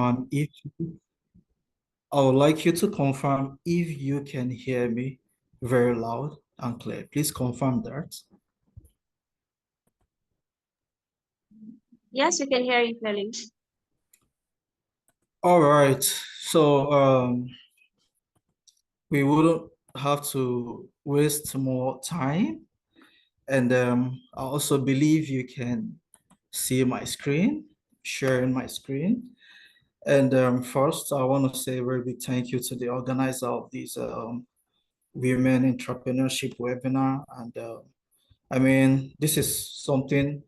confirm if I would like you to confirm if you can hear me very loud and clear. Please confirm that. Yes, we can hear you clearly. All right. So we wouldn't have to waste more time. And I also believe you can see my screen, sharing my screen. And first, I want to say a very big thank you to the organizer of this Women Entrepreneurship webinar. And I mean, this is something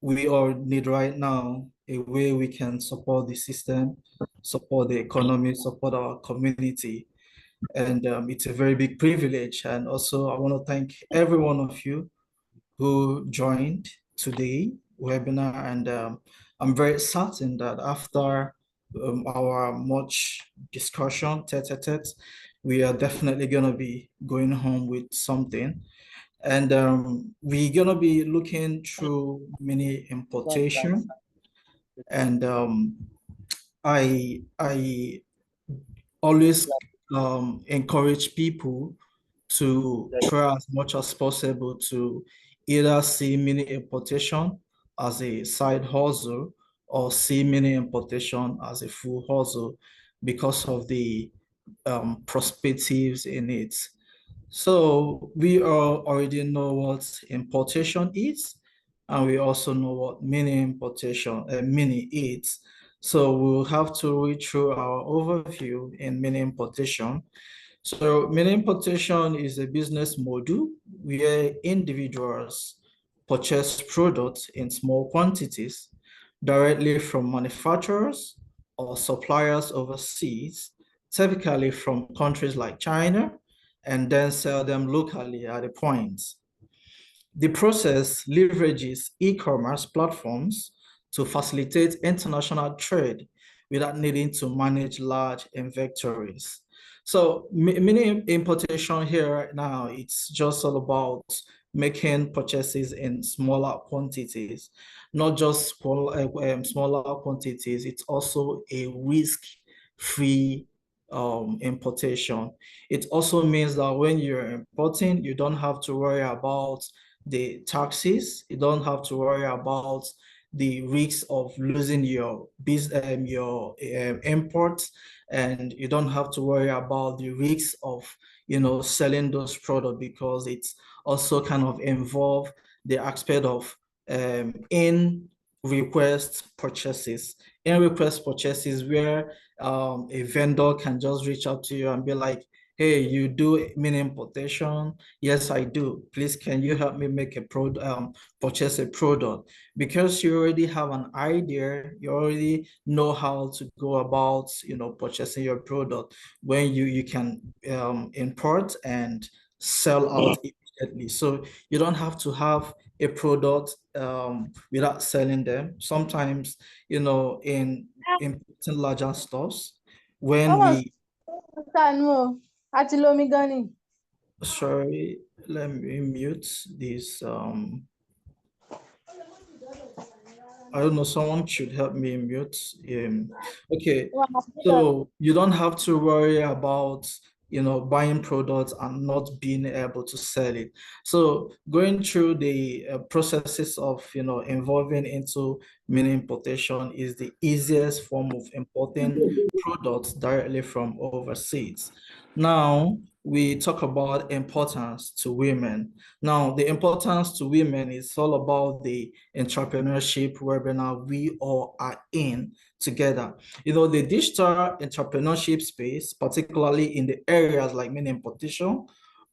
we all need right now, a way we can support the system, support the economy, support our community. And it's a very big privilege. And also, I want to thank every one of you who joined today webinar. And I'm very certain that after our much discussion, tete-a-tete, we are definitely going to be going home with something. And we're going to be looking through mini importation. And I always encourage people to try as much as possible to either see mini importation as a side hustle or see mini importation as a full hustle because of the perspectives in it. So we all already know what importation is, and we also know what mini importation, mini is. So we'll have to read through our overview in mini importation. So mini importation is a business model where individuals purchase products in small quantities directly from manufacturers or suppliers overseas, typically from countries like China, and then sell them locally at a point. The process leverages e-commerce platforms to facilitate international trade without needing to manage large inventories. So mini importation here right now, it's just all about making purchases in smaller quantities, not just smaller quantities. It's also a risk-free importation. It also means that when you're importing, you don't have to worry about the taxes. You don't have to worry about the risks of losing your business, your imports, and you don't have to worry about the risks of selling those products, because it's also kind of involve the aspect of in request purchases. In request purchases where a vendor can just reach out to you and be like, hey, you do mini importation? Yes, I do. Please, can you help me make a purchase a product? Because you already have an idea, you already know how to go about, purchasing your product. When you can import and sell out immediately. So you don't have to have a product without selling them. Sometimes, in larger stores, when we sorry, let me mute this. I don't know, someone should help me mute. Okay, so you don't have to worry about, buying products and not being able to sell it. So going through the processes of, involving into mini importation is the easiest form of importing products directly from overseas. Now, we talk about importance to women. Now, the importance to women is all about the entrepreneurship webinar we all are in together. The digital entrepreneurship space, particularly in the areas like mini importation,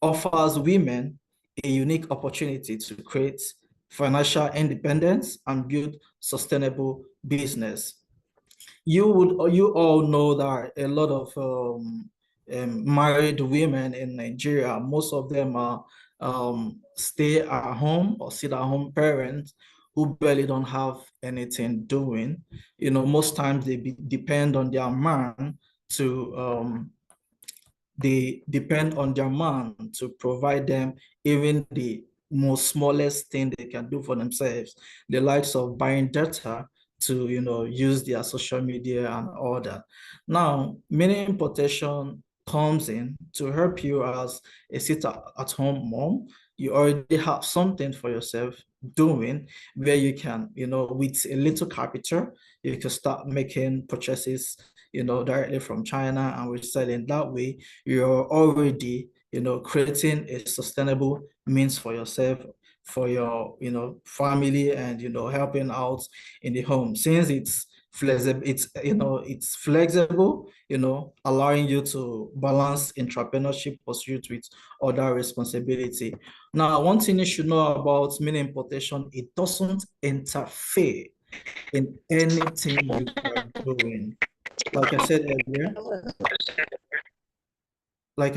offers women a unique opportunity to create financial independence and build sustainable business. You all know that a lot of married women in Nigeria, most of them are stay at home or sit at home parents who barely don't have anything doing. Most times they depend on their man to provide them even the most smallest thing they can do for themselves, the likes of buying data to, use their social media and all that. Now, mini importation comes in to help you as a sit-at-home mom. You already have something for yourself doing where you can, with a little capital, you can start making purchases, directly from China and reselling. That way, you're already, creating a sustainable means for yourself, for your, family, and, helping out in the home. Since it's flexible, it's flexible, allowing you to balance entrepreneurship pursuit with other responsibility. Now, one thing you should know about mini importation, it doesn't interfere in anything you are doing. Like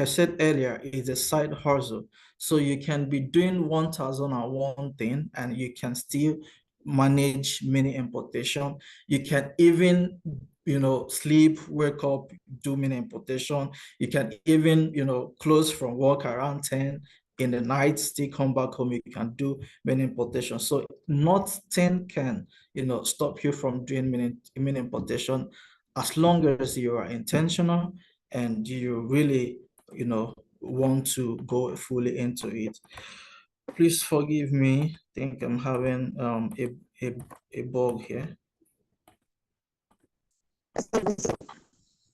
I said earlier, it's a side hustle. So you can be doing 1,001 thing and you can still manage mini importation. You can even, sleep, wake up, do mini importation. You can even, close from work around 10 in the night, still come back home, you can do mini importation. So nothing can, stop you from doing mini importation as long as you are intentional and you really, want to go fully into it. Please forgive me. I think I'm having a bug here.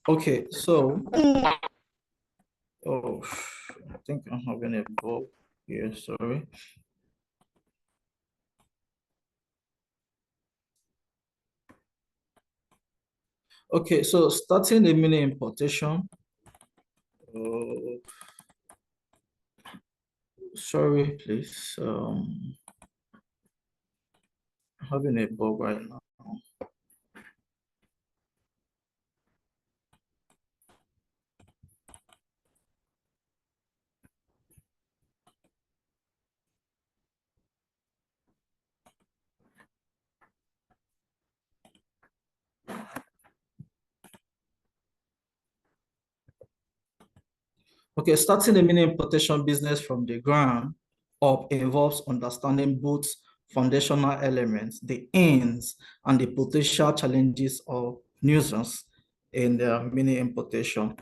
Okay, so oh, I think I'm having a bug here. Sorry. Okay, so starting the mini importation. Uh, Sorry, please. I'm having a bug right now. Okay, starting a mini importation business from the ground up involves understanding both foundational elements, the ins and the potential challenges or nuisance in the mini importation.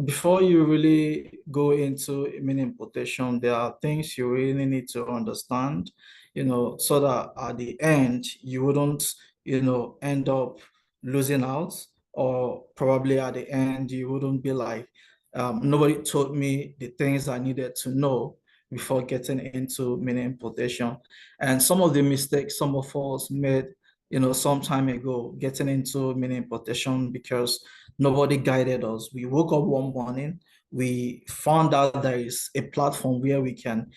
Before you really go into mini importation, there are things you really need to understand, so that at the end you wouldn't, end up losing out, or probably at the end you wouldn't be like, nobody told me the things I needed to know before getting into mini importation. And some of the mistakes some of us made, some time ago, getting into mini importation because nobody guided us. We woke up one morning, we found out there is a platform where we can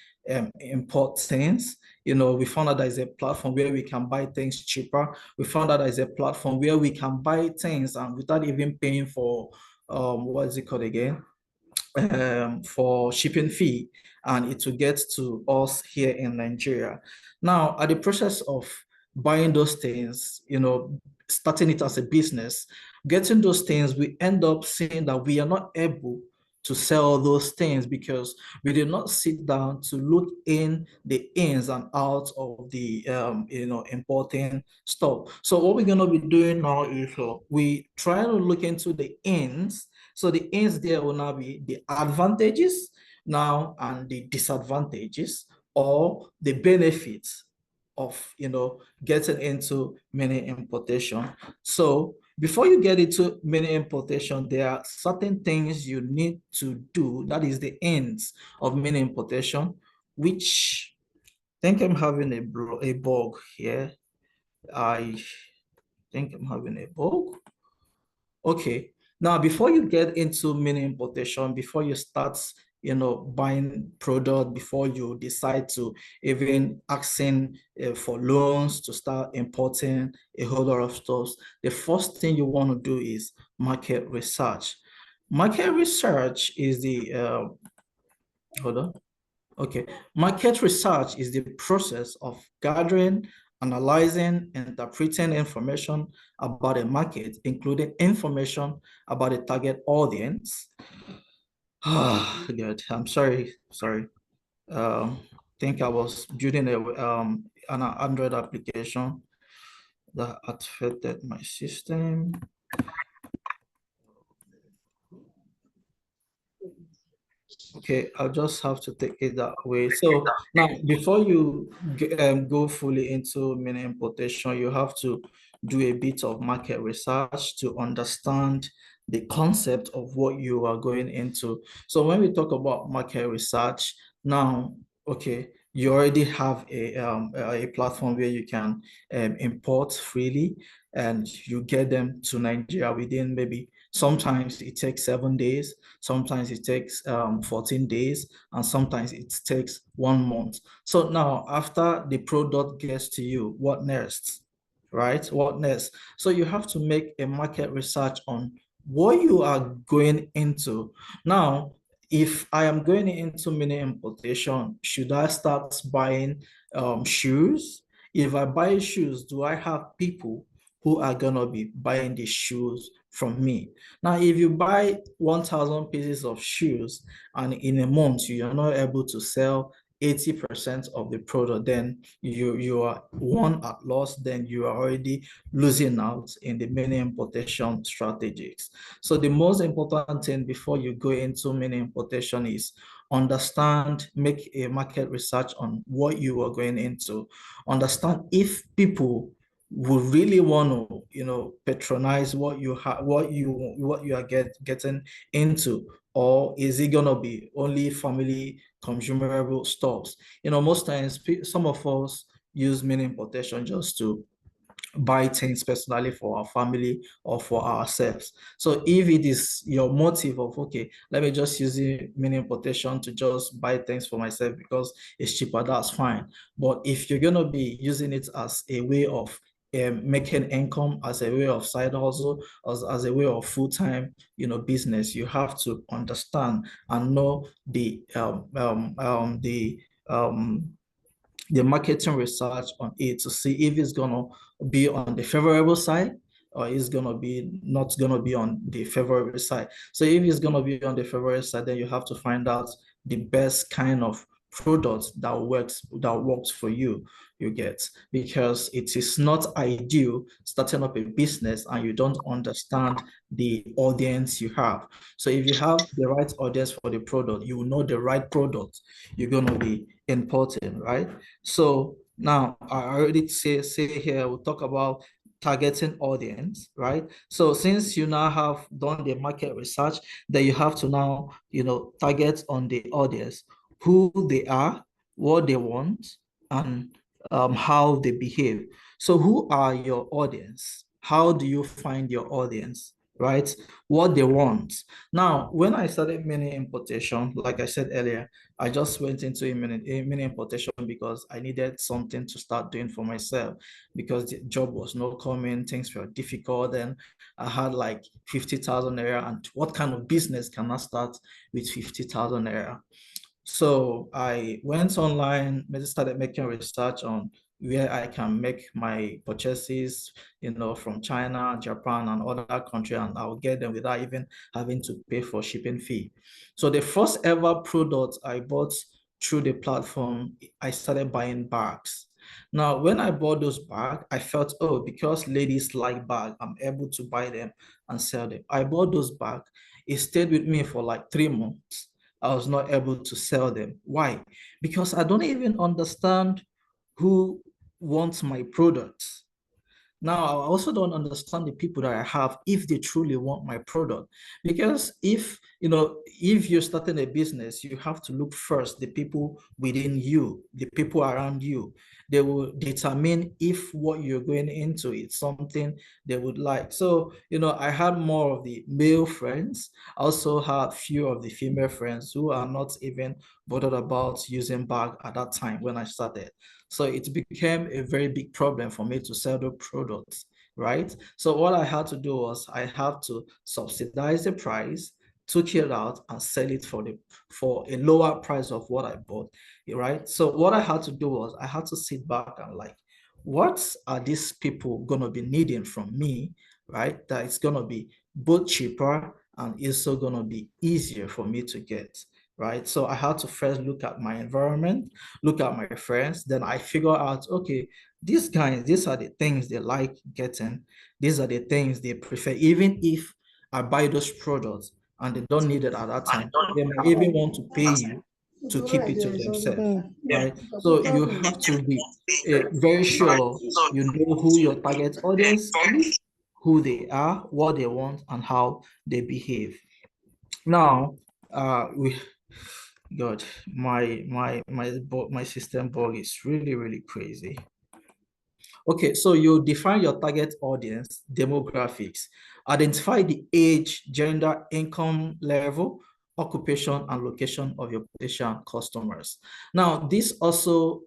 import things. We found out there is a platform where we can buy things cheaper. We found out there is a platform where we can buy things and without even paying for what is it called again? For shipping fee, and it will get to us here in Nigeria. Now, at the process of buying those things, starting it as a business, getting those things, we end up seeing that we are not able to sell those things because we did not sit down to look in the ins and outs of the importing stuff. So what we're going to be doing now is we try to look into the ins. So the ins there will now be the advantages now and the disadvantages or the benefits of getting into mini importation. So before you get into mini importation, there are certain things you need to do. That is the ends of mini importation, which I think I'm having a bug here. I think I'm having a bug. Okay. Now, before you get into mini importation, before you start, buying product, before you decide to even asking for loans to start importing a whole lot of stuff, the first thing you want to do is market research. Market research is the, hold on. Okay. Market research is the process of gathering, analyzing, interpreting information about a market, including information about the target audience. Ah, good. I'm sorry. Sorry. I think I was building an Android application. that affected my system. Okay, I'll just have to take it that way. So now, before you go fully into mini importation, you have to do a bit of market research to understand the concept of what you are going into. So when we talk about market research, now, okay, you already have a platform where you can import freely and you get them to Nigeria within maybe sometimes it takes 7 days. Sometimes it takes 14 days, and sometimes it takes 1 month. So now, after the product gets to you, what next? Right? What next? So you have to make a market research on what you are going into. Now, if I am going into mini importation, should I start buying shoes? If I buy shoes, do I have people who are gonna be buying the shoes from me? Now, if you buy 1,000 pieces of shoes and in a month you are not able to sell 80% of the product, then you are one at loss, then you are already losing out in the mini importation strategies. So the most important thing before you go into mini importation is understand, make a market research on what you are going into, understand if people would really want to, patronize what you have, what you are getting into, or is it gonna be only family consumable stores? Most times some of us use mini importation just to buy things personally for our family or for ourselves. So if it is your motive of, okay, let me just use the mini importation to just buy things for myself because it's cheaper, that's fine. But if you're going to be using it as a way of making income, as a way of side hustle, as a way of full-time, business, you have to understand and know um, the marketing research on it to see if it's gonna be on the favorable side or it's gonna be not gonna be on the favorable side. So if it's gonna be on the favorable side, then you have to find out the best kind of product that works for you, you get, because it is not ideal starting up a business and you don't understand the audience you have. So if you have the right audience for the product, you will know the right product you're going to be importing, right? So now I already say here, we'll talk about targeting audience, right? So since you now have done the market research, then you have to now, target on the audience, who they are, what they want, and how they behave. So who are your audience? How do you find your audience, right? What they want. Now, when I started mini importation, like I said earlier, I just went into a mini importation because I needed something to start doing for myself because the job was not coming, things were difficult, and I had like 50,000 naira. And what kind of business can I start with 50,000 naira? So I went online, started making research on where I can make my purchases, from China, Japan, and other countries, and I'll get them without even having to pay for shipping fee. So the first ever product I bought through the platform, I started buying bags. Now, when I bought those bags, I felt, oh, because ladies like bags, I'm able to buy them and sell them. I bought those bags. It stayed with me for like 3 months. I was not able to sell them. Why? Because I don't even understand who wants my products. Now, I also don't understand the people that I have if they truly want my product. Because if you're starting a business, you have to look first the people within you, the people around you. They will determine if what you're going into is something they would like. So, I had more of the male friends. I also had few of the female friends who are not even bothered about using bag at that time when I started. So it became a very big problem for me to sell the products, right? So what I had to do was I had to subsidize the price, took it out and sell it for a lower price of what I bought, right? So what I had to do was I had to sit back and like, what are these people gonna be needing from me, right? That it's gonna be both cheaper and also gonna be easier for me to get, right? So I had to first look at my environment, look at my friends, then I figure out, okay, these guys, these are the things they like getting, these are the things they prefer, even if I buy those products and they don't need it at that time, they might even want to pay you to keep it to themselves, right? So you have to be very sure you know who your target audience is, who they are, what they want, and how they behave. Now, we God, my system bug is really, really crazy. Okay, so you define your target audience, demographics, identify the age, gender, income level, occupation, and location of your potential customers. Now, this also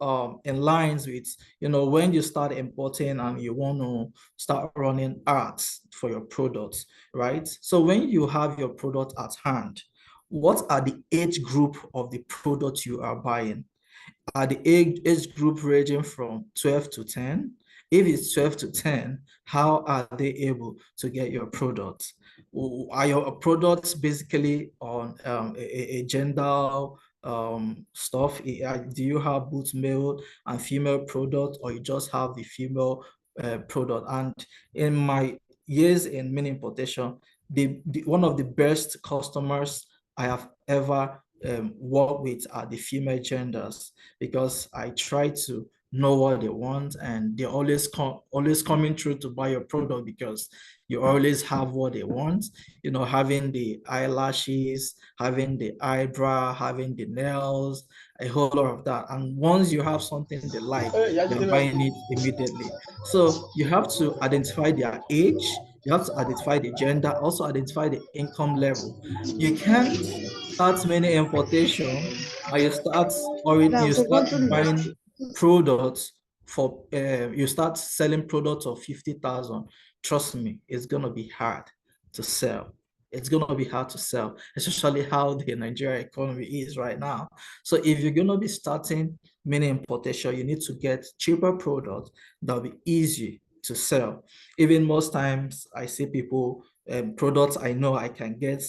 aligns with, when you start importing and you want to start running ads for your products, right? So when you have your product at hand, what are the age group of the product you are buying? Are the age group ranging from 12 to 10? If it's 12 to 10, how are they able to get your products? Are your products basically on a gender stuff? Do you have both male and female product, or you just have the female product? And in my years in mini importation, one of the best customers I have ever worked with are the female genders, because I try to know what they want, and they always coming through to buy your product because you always have what they want. Having the eyelashes, having the eyebrow, having the nails, a whole lot of that. And once you have something they like, they're buying it immediately. So you have to identify their age, you have to identify the gender, also identify the income level. You can't start many importation and you start buying products you start selling products of 50,000. Trust me, it's gonna be hard to sell. It's gonna be hard to sell, especially how the Nigeria economy is right now. So if you're gonna be starting mini importation, you need to get cheaper products that'll be easy to sell. Even most times I see people products I know I can get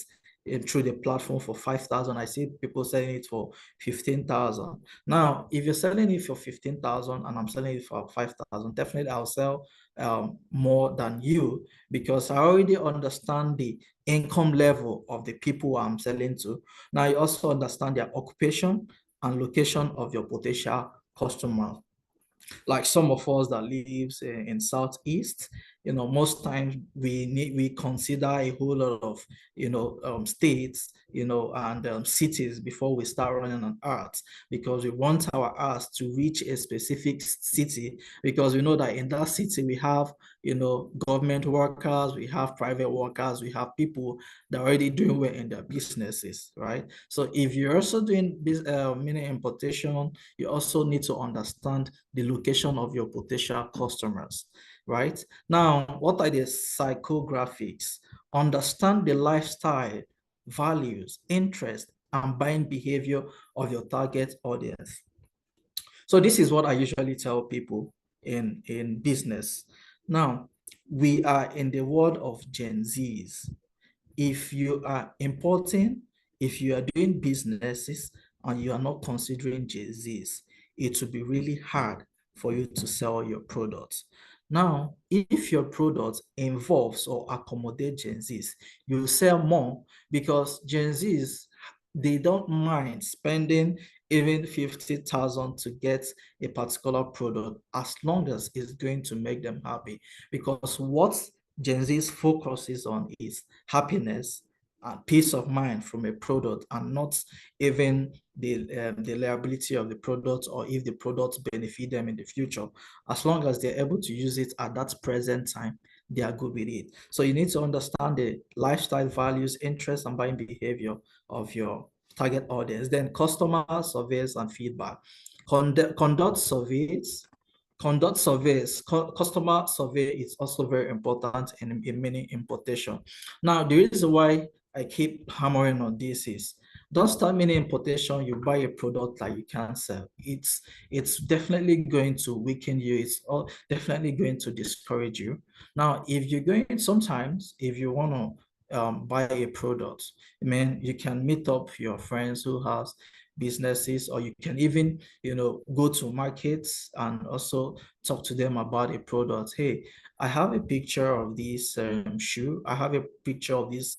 through the platform for 5,000. I see people selling it for 15,000. Now, if you're selling it for 15,000 and I'm selling it for 5,000, definitely I'll sell more than you, because I already understand the income level of the people I'm selling to. Now, you also understand their occupation and location of your potential customer. Like some of us that lives in Southeast, most times we consider a whole lot of states, and cities before we start running an art, because we want our art to reach a specific city, because we know that in that city we have government workers, we have private workers, we have people that are already doing well in their businesses, right? So if you're also doing this mini importation, you also need to understand the location of your potential customers, right? Now, what are the psychographics? Understand the lifestyle, values, interests, and buying behavior of your target audience. So this is what I usually tell people in business. Now, we are in the world of Gen Zs. If you are importing, if you are doing businesses and you are not considering Gen Zs, it will be really hard for you to sell your products. Now, if your product involves or accommodates Gen Zs, you sell more, because Gen Zs, they don't mind spending even 50,000 to get a particular product, as long as it's going to make them happy. Because what Gen Z's focuses on is happiness and peace of mind from a product, and not even the liability of the product, or if the product benefit them in the future. As long as they're able to use it at that present time, they are good with it. So you need to understand the lifestyle, values, interests, and buying behavior of your target audience. Then customer surveys and feedback. Conduct surveys. Customer survey is also very important in many importation. Now, the reason why I keep hammering on this is, don't start many importation, you buy a product that you can't sell. It's definitely going to weaken you. It's definitely going to discourage you. Now, if you're going, sometimes if you want to buy a product. I mean, you can meet up your friends who has businesses, or you can even, go to markets and also talk to them about a product. Hey, I have a picture of this shoe. I have a picture of this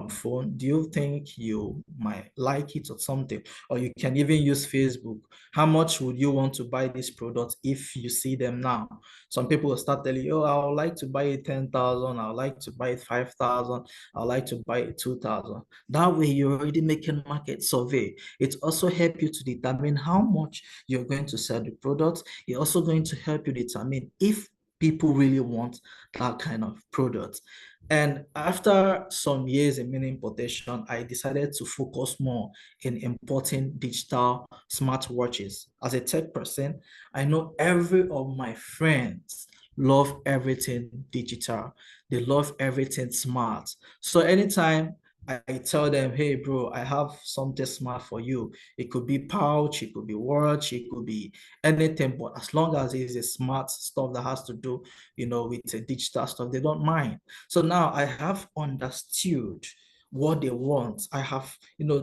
phone. Do you think you might like it or something? Or you can even use Facebook. How much would you want to buy this product if you see them now? Some people will start telling you, oh, I would like to buy it 10,000. I would like to buy it 5,000. I would like to buy it 2,000. That way, you're already making market survey. It also helps you to determine how much you're going to sell the product. It's also going to help you determine if people really want that kind of product. And after some years in mini importation, I decided to focus more in importing digital smartwatches. As a tech person, I know every of my friends love everything digital. They love everything smart. So anytime I tell them, hey, bro, I have something smart for you. It could be pouch, it could be watch, it could be anything, but as long as it's a smart stuff that has to do, with the digital stuff, they don't mind. So now I have understood what they want. I have,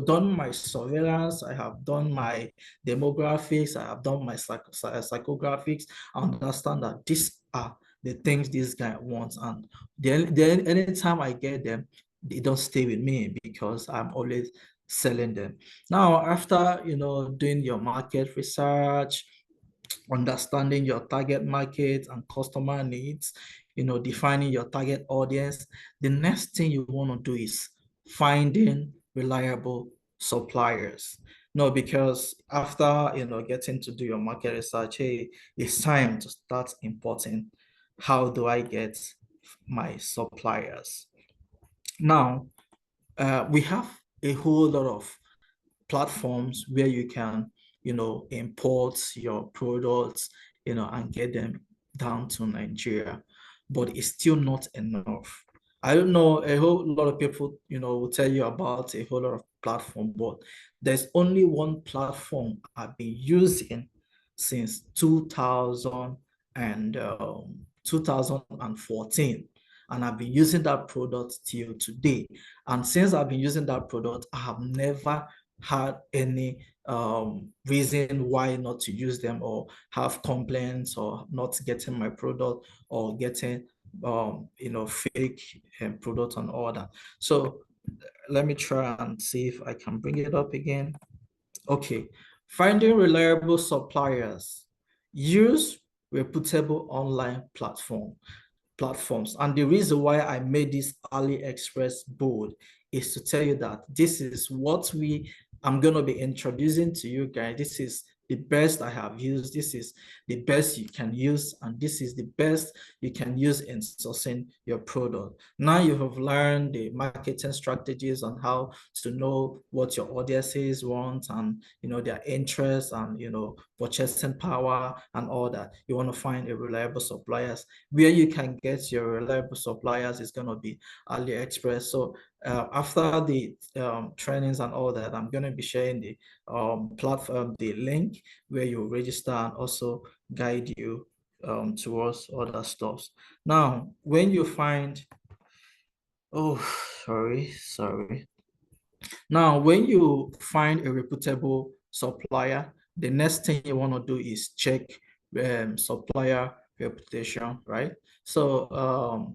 done my surveillance. I have done my demographics. I have done my psychographics. I understand that these are the things this guy wants. And then anytime I get them, they don't stay with me because I'm always selling them. Now, after, doing your market research, understanding your target market and customer needs, defining your target audience, the next thing you want to do is finding reliable suppliers. No, because after, getting to do your market research, hey, it's time to start importing. How do I get my suppliers? Now, we have a whole lot of platforms where you can, import your products, and get them down to Nigeria, but it's still not enough. I don't know, a whole lot of people, will tell you about a whole lot of platform, but there's only one platform I've been using since 2000 and 2014. And I've been using that product till today. And since I've been using that product, I have never had any reason why not to use them, or have complaints, or not getting my product, or getting fake product and all that. So let me try and see if I can bring it up again. Okay, finding reliable suppliers. Use reputable online platforms. And the reason why I made this AliExpress bold is to tell you that this is what I'm going to be introducing to you guys. This is the best I have used. This is the best you can use, and this is the best you can use in sourcing your product. Now you have learned the marketing strategies on how to know what your audiences want, and their interests, and purchasing power and all that. You want to find a reliable suppliers. Where you can get your reliable suppliers is going to be AliExpress. So after the trainings and all that, I'm going to be sharing the platform, the link where you register, and also guide you towards other stuff. Now, when you find, oh, sorry. Now, when you find a reputable supplier, the next thing you want to do is check supplier reputation, right? So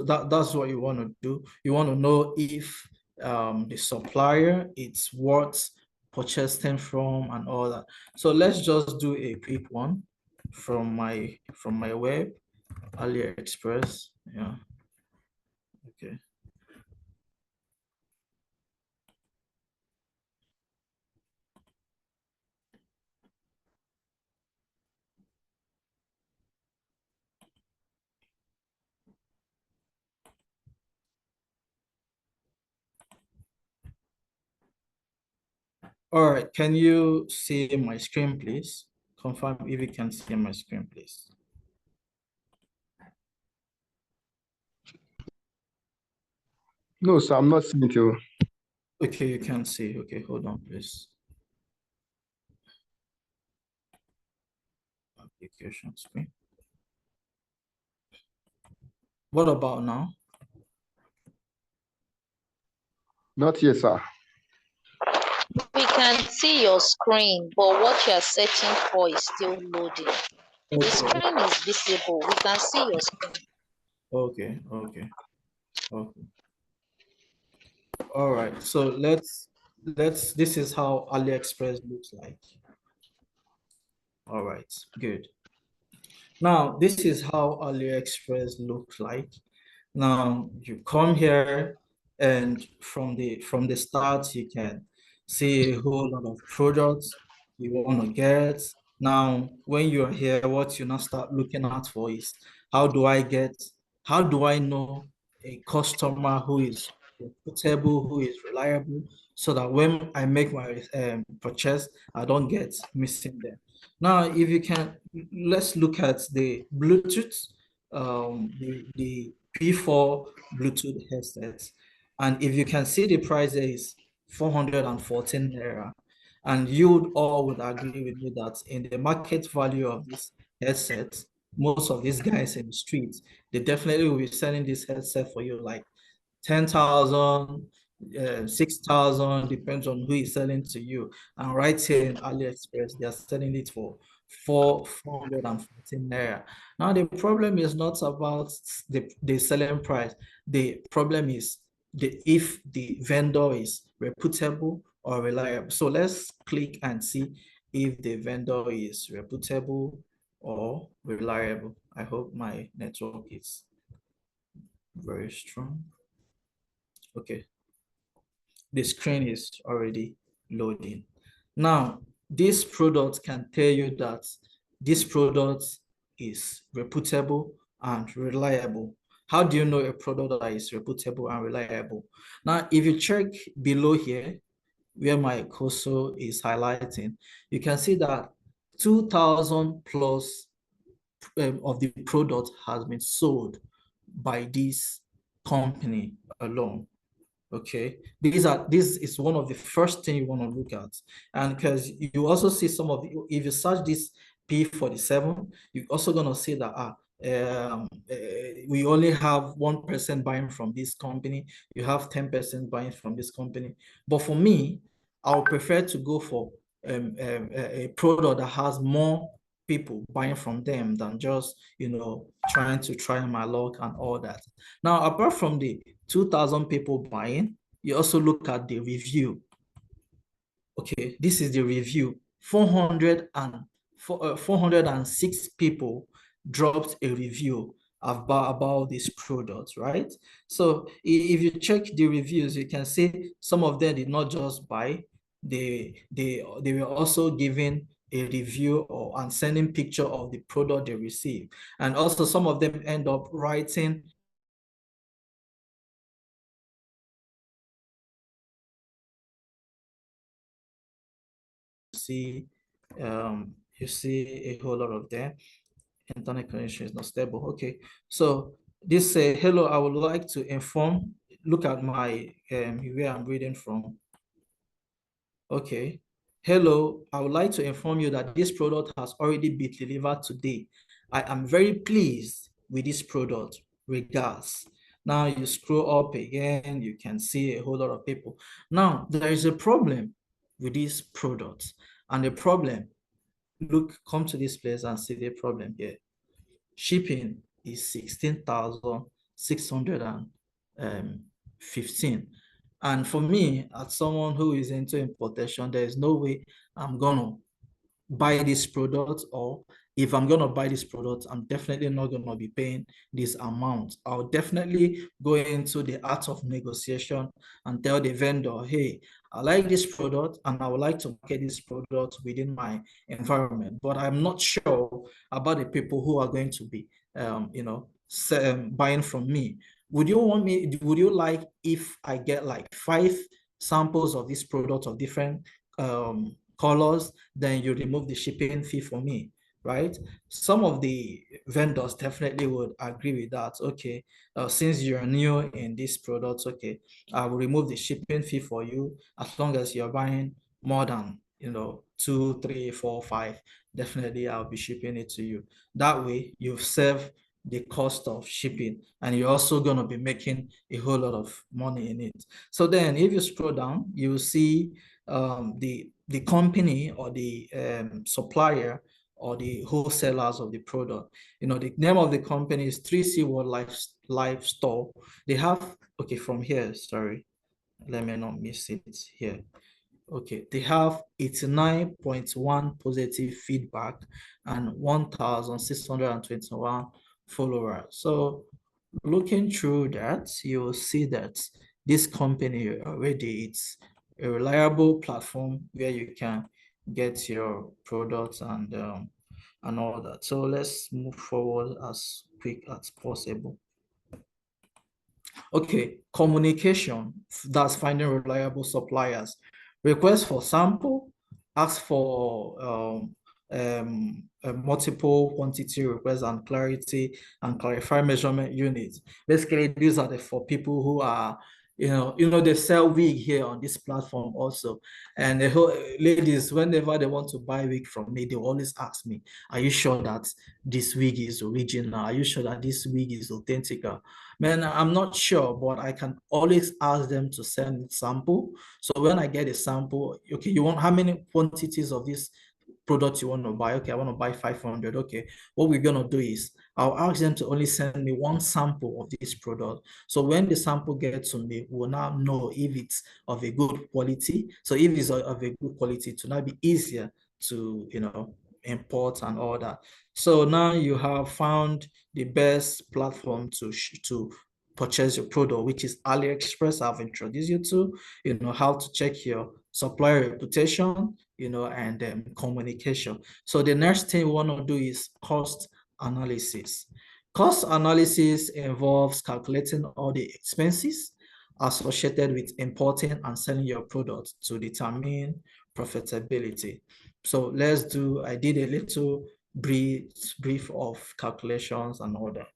that's what you want to do. You want to know if the supplier it's worth purchasing from and all that. So let's just do a quick one from my web, AliExpress. Yeah, okay. All right, can you see my screen, please? Confirm if you can see my screen, please. No, sir, I'm not seeing it. Oh. Okay, you can see. Okay, hold on, please. Application screen. What about now? Not yet, sir. We can see your screen, but what you're searching for is still loading. The Okay, screen is visible. We can see your screen. okay, okay, okay. All right. So let's this is how AliExpress looks like. All right, good. Now, this is how AliExpress looks like. Now you come here and from the start you can see a whole lot of products you want to get. Now, when you're here, what you now start looking at for is how do I get, how do I know a customer who is reputable, who is reliable, so that when I make my purchase, I don't get missing them. Now, if you can, let's look at the Bluetooth, the P4 Bluetooth headsets. And if you can see the price there is 414 naira. And you all would agree with me that in the market value of this headset, most of these guys in the streets, they definitely will be selling this headset for you like 10,000, 6,000, depends on who is selling to you. And right here in AliExpress, they are selling it for 414 naira. Now, the problem is not about the selling price. The problem is if the vendor is reputable or reliable. So let's click and see if the vendor is reputable or reliable. I hope my network is very strong. Okay, the screen is already loading. Now, this product can tell you that this product is reputable and reliable. How do you know a product that is reputable and reliable? Now, if you check below here, where my cursor is highlighting, you can see that 2,000 plus of the product has been sold by this company alone. Okay, this is one of the first thing you want to look at. And because you also see some of the, if you search this P47, you're also going to see that we only have 1% buying from this company, you have 10% buying from this company. But for me, I would prefer to go for a product that has more people buying from them than just, trying to try my luck and all that. Now, apart from the 2,000 people buying, you also look at the review. Okay, this is the review. 406 people dropped a review about this product, right? So if you check the reviews, you can see some of them did not just buy, they were also giving a review and sending picture of the product they received. And also some of them end up writing see you see a whole lot of them. Internet connection is not stable. Okay, so this say hello, I would like to inform, look at my where I'm reading from. Okay, hello, I would like to inform you that this product has already been delivered today. I am very pleased with this product. Regards. Now you scroll up again, you can see a whole lot of people. Now there is a problem with this product, and the problem, come to this place and see the problem here. Shipping is 16,615. And for me, as someone who is into importation, there is no way I'm gonna buy this product, or if I'm going to buy this product, I'm definitely not going to be paying this amount. I'll definitely go into the art of negotiation and tell the vendor, hey, I like this product and I would like to market this product within my environment, but I'm not sure about the people who are going to be, buying from me. Would you like if I get like 5 samples of this product of different colors, then you remove the shipping fee for me, right? Some of the vendors definitely would agree with that. Okay, since you're new in this product, okay, I will remove the shipping fee for you as long as you're buying more than, 2, 3, 4, 5. Definitely, I'll be shipping it to you. That way, you've saved the cost of shipping, and you're also going to be making a whole lot of money in it. So then if you scroll down, you will see the company or the supplier or the wholesalers of the product. The name of the company is 3C World Life Store. They have, okay, from here, sorry, let me not miss it here. Okay, they have 89.1 positive feedback and 1,621 followers. So looking through that, you'll see that this company already, it's a reliable platform where you can get your products and all that. So let's move forward as quick as possible. Okay, communication, that's finding reliable suppliers. Request for sample, ask for multiple quantity requests and clarity and clarify measurement units. Basically, these are for people who are, they sell wig here on this platform also. And the whole ladies, whenever they want to buy wig from me, they always ask me, are you sure that this wig is original? Are you sure that this wig is authentic? Man, I'm not sure, but I can always ask them to send sample. So when I get a sample, okay, you want how many quantities of this product you want to buy? Okay, I want to buy 500. Okay, what we're going to do is I'll ask them to only send me one sample of this product. So when the sample gets to me, we'll now know if it's of a good quality. So if it's of a good quality, to now be easier to, import and all that. So now you have found the best platform to purchase your product, which is AliExpress. I've introduced you to, how to check your supplier reputation, and communication. So the next thing we want to do is cost analysis. Cost analysis involves calculating all the expenses associated with importing and selling your product to determine profitability. So I did a little brief of calculations and all that.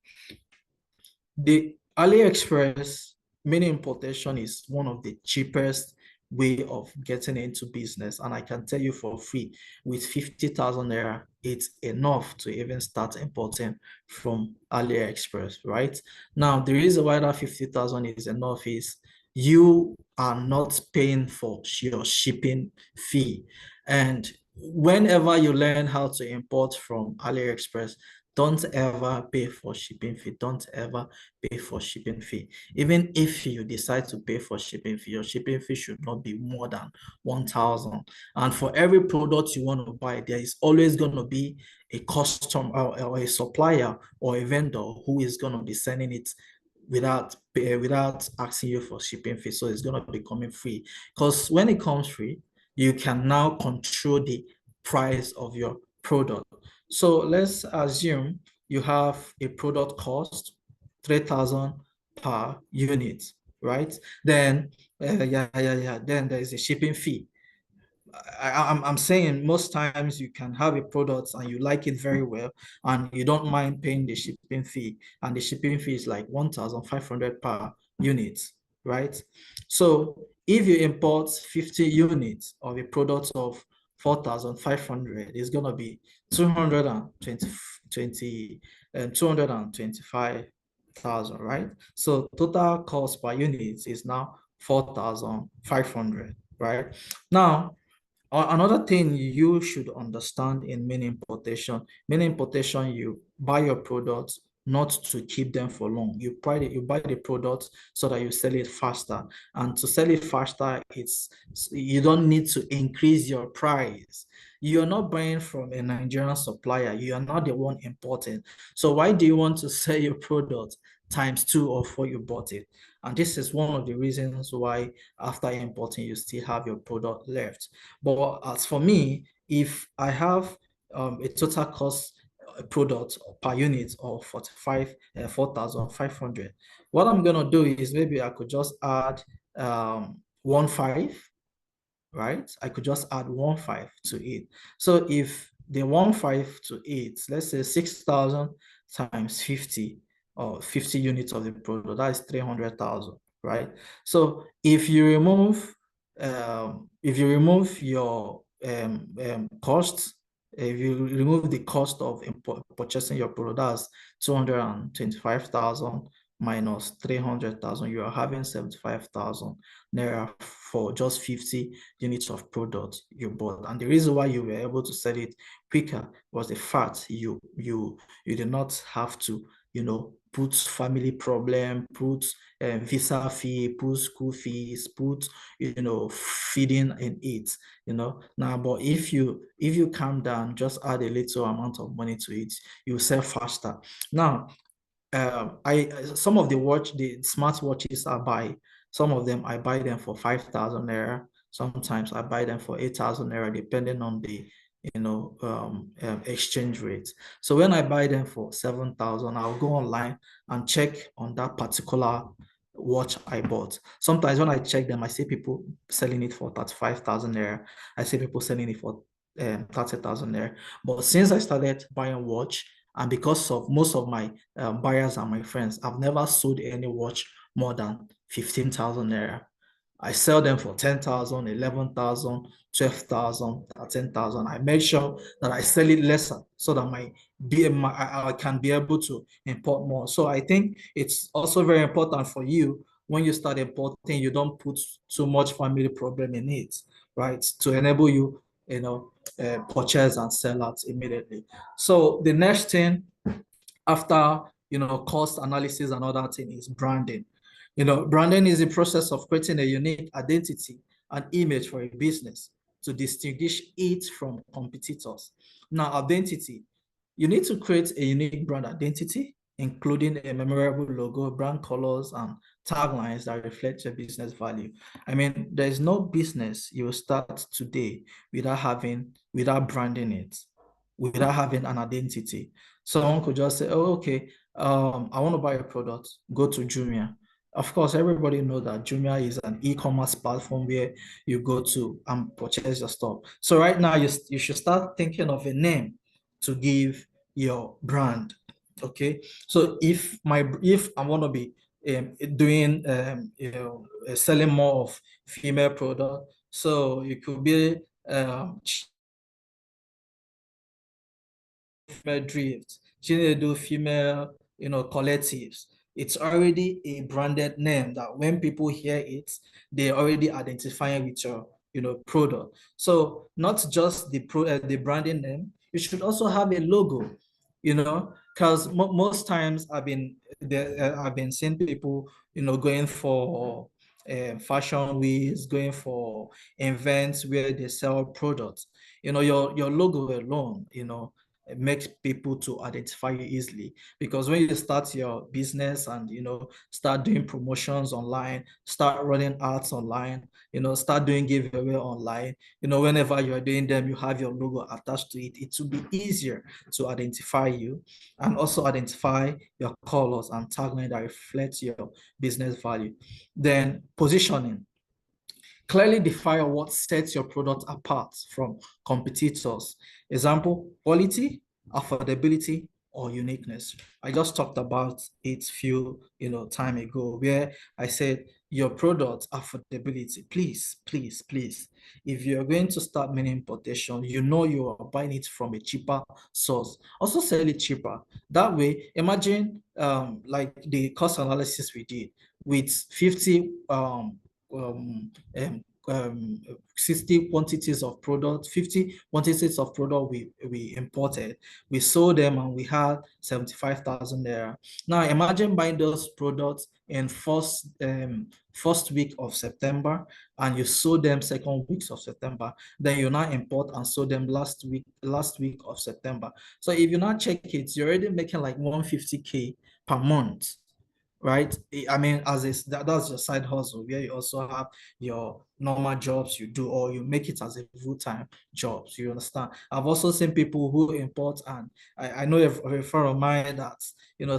The AliExpress mini importation is one of the cheapest way of getting into business. And I can tell you for free, with 50,000 naira, it's enough to even start importing from AliExpress, right? Now, the reason why that 50,000 is enough is you are not paying for your shipping fee. And whenever you learn how to import from AliExpress, don't ever pay for shipping fee. Don't ever pay for shipping fee. Even if you decide to pay for shipping fee, your shipping fee should not be more than 1,000. And for every product you want to buy, there is always going to be a customer or a supplier or a vendor who is going to be sending it without asking you for shipping fee. So it's going to be coming free. Because when it comes free, you can now control the price of your product. So let's assume you have a product cost 3,000 per unit, right? Then then there is a shipping fee. I'm saying most times you can have a product and you like it very well and you don't mind paying the shipping fee, and the shipping fee is like 1,500 per unit, right? So if you import 50 units of a product of 4,500, it's going to be 225,000, right? So total cost per unit is now 4,500, right? Now, another thing you should understand in mini importation, you buy your products not to keep them for long. You buy the products so that you sell it faster. And to sell it faster, you don't need to increase your price. You're not buying from a Nigerian supplier. You are not the one importing. So why do you want to sell your product times 2 of what you bought it? And this is one of the reasons why after importing, you still have your product left. But as for me, if I have a total cost product per unit of 4,500, what I'm going to do is maybe I could just add 1,500, right? I could just add 1,500 to it. So if the 1,500 to it, let's say 6,000 times 50 or 50 units of the product, that is 300,000, right? So if you remove your costs, if you remove the cost of purchasing your product, that's 225,000 minus 300,000, you are having 75,000 naira for just 50 units of product you bought. And the reason why you were able to sell it quicker was the fact you did not have to, put family problem, put visa fee, put school fees, put, feeding in it, Now, but if you calm down, just add a little amount of money to it, you sell faster. Now, some of the smart watches I buy, some of them I buy them for 5,000 naira. Sometimes I buy them for 8,000 naira, depending on the exchange rate. So when I buy them for 7,000, I'll go online and check on that particular watch I bought. Sometimes when I check them, I see people selling it for 35,000 naira. I see people selling it for 30,000 naira. But since I started buying watch, and because of most of my buyers and my friends, I've never sold any watch more than 15,000 naira. I sell them for 10,000, 11,000, 12,000, 13,000. I make sure that I sell it lesser so that I can be able to import more. So I think it's also very important for you when you start importing, you don't put too much family problem in it, right? To enable you, purchase and sell out immediately. So the next thing after, cost analysis and other thing is branding. Branding is the process of creating a unique identity and image for a business to distinguish it from competitors. Now, identity, you need to create a unique brand identity, including a memorable logo, brand colors, and taglines that reflect your business value. I mean, there's no business you will start today without branding it, without having an identity. Someone could just say, oh, okay, I want to buy a product, go to Jumia. Of course, everybody knows that Jumia is an e-commerce platform where you go to and purchase your stuff. So right now, you should start thinking of a name to give your brand. Okay, so if I want to be doing selling more of female product, so it could be female drift, do female, collectives. It's already a branded name that when people hear it, they already identify with your, product. So not just the branding name, you should also have a logo, because most times I've been seeing people, going for fashion weeks, going for events where they sell products. Your logo alone, it makes people to identify you easily, because when you start your business and start doing promotions online, start running ads online, start doing giveaway online, whenever you're doing them, you have your logo attached to it. It will be easier to identify you, and also identify your colors and tagline that reflects your business value. Then positioning. Clearly define what sets your product apart from competitors. Example, quality, affordability, or uniqueness. I just talked about it few, time ago, where I said your product affordability. Please, please, please. If you're going to start mini importation, you are buying it from a cheaper source. Also sell it cheaper. That way, imagine like the cost analysis we did with 50 um, um, 60 quantities of product, 50 quantities of product we imported. We sold them and we had 75,000 naira. Now imagine buying those products in first week of September, and you sold them second weeks of September. Then you now import and sold them last week of September. So if you now check it, you're already making like 150K per month, right? I mean, that's your side hustle, where you also have your normal jobs you do, or you make it as a full-time job. So you understand? I've also seen people who import, and I know a friend of mine that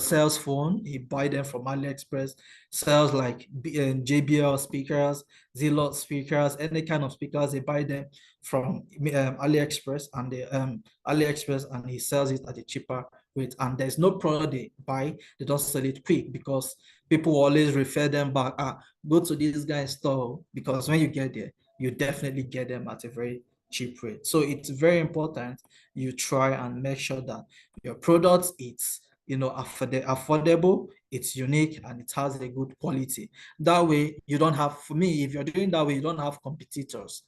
sells phone. He buy them from AliExpress, sells like JBL speakers, Zilot speakers, any kind of speakers. They buy them from AliExpress, and he sells it at a cheaper rate. And there's no product they buy, they don't sell it quick, because people always refer them back. Go to this guy's store, because when you get there, you definitely get them at a very cheap rate. So it's very important you try and make sure that your product it's affordable, it's unique, and it has a good quality. That way, you don't have, for me, if you're doing that way, you don't have competitors.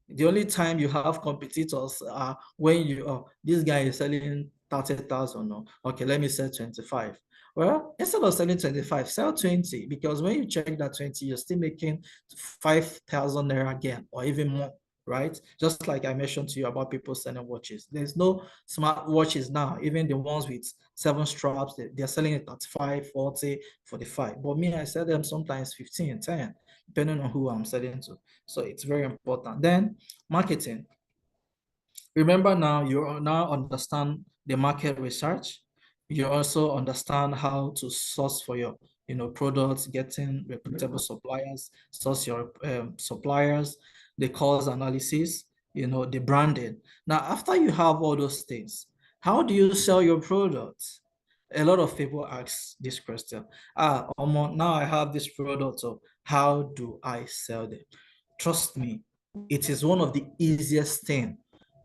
The only time you have competitors are when this guy is selling 30,000. Okay, let me sell 25. Well, instead of selling 25, sell 20, because when you check that 20, you're still making 5,000 naira again, or even more, right? Just like I mentioned to you about people selling watches. There's no smart watches now, even the ones with 7 straps, they're selling it at 5, 40, 45. But me, I sell them sometimes 15, 10, depending on who I'm selling to. So it's very important. Then marketing. Remember, now you now understand the market research. You also understand how to source for your products, getting reputable suppliers, source your suppliers, the cost analysis, the branding. Now, after you have all those things, how do you sell your products? A lot of people ask this question. Now I have this product, so how do I sell them? Trust me, it is one of the easiest thing.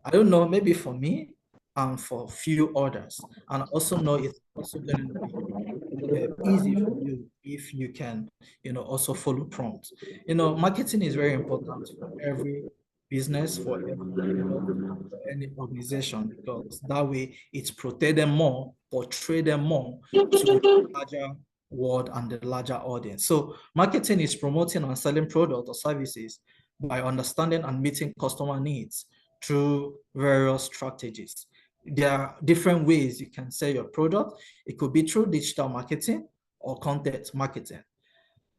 I don't know, maybe for me and for few others. And I also know it's also going to be easy for you if you can, also follow prompts. Marketing is very important for every business, for every product, for any organization, because that way it protect them more, portray them more to the larger world and the larger audience. So marketing is promoting and selling products or services by understanding and meeting customer needs through various strategies. There are different ways you can sell your product. It could be through digital marketing or content marketing.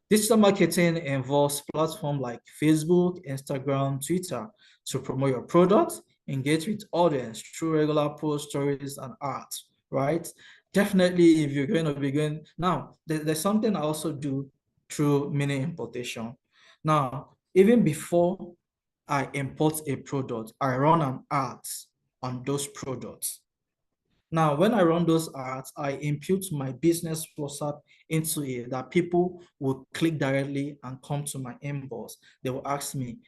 Digital marketing involves platforms like Facebook, Instagram, Twitter to promote your product, engage with audience through regular post, stories, and art, right? Definitely, if you're going to be going now, there's something I also do through mini importation. Now, even before I import a product, I run an ad on those products. Now, when I run those ads, I impute my business WhatsApp into it that people will click directly and come to my inbox. They will ask me,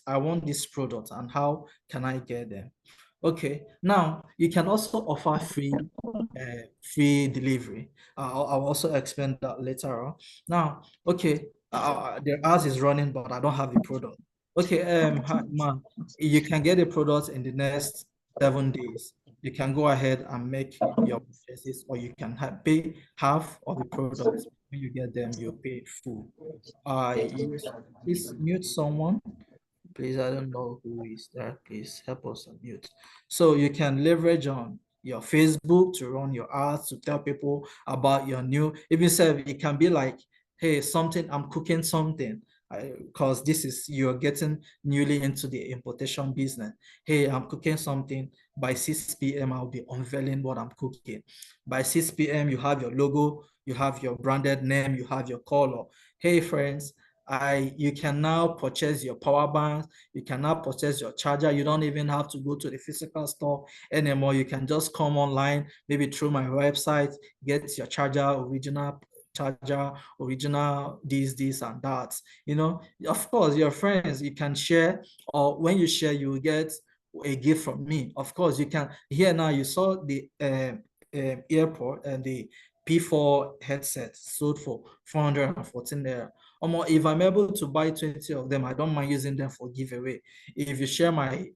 I want this product and how can I get them? Okay, now you can also offer free delivery. I'll also explain that later on. Now, okay, the ads is running, but I don't have the product. Okay, man, you can get the product in the next 7 days. You can go ahead and make your purchases, or you can pay half of the products. When you get them, you pay full. Please mute someone. Please, I don't know who is there. Please help us unmute. So you can leverage on your Facebook to run your ads, to tell people about your new, even say it can be like, hey, I'm cooking something, because you're getting newly into the importation business. Hey, I'm cooking something. By 6 p.m., I'll be unveiling what I'm cooking. By 6 p.m., you have your logo, you have your branded name, you have your color. Hey, friends, you can now purchase your power bank, you can now purchase your charger. You don't even have to go to the physical store anymore. You can just come online, maybe through my website, get your charger, original this and that. Of course, your friends, you can share, or when you share, you will get a gift from me. Of course, you can. Here now, you saw the airport and the P4 headset sold for 414 naira. If I'm able to buy 20 of them, I don't mind using them for giveaway. If you share my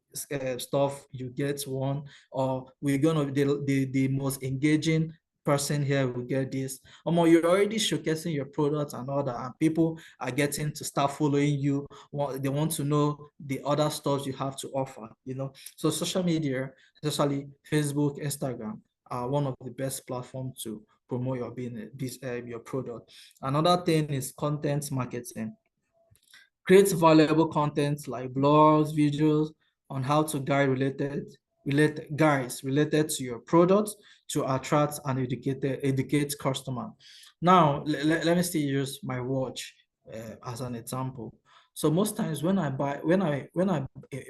stuff, you get one, or we're gonna the most engaging person here will get this. You're already showcasing your products and all that, and people are getting to start following you. They want to know the other stuff you have to offer. So social media, especially Facebook, Instagram, are one of the best platforms to promote your business, your product. Another thing is content marketing. Create valuable content like blogs, videos on how to guide related to your product to attract and educate customer. Now, let me still use my watch as an example. So most times when I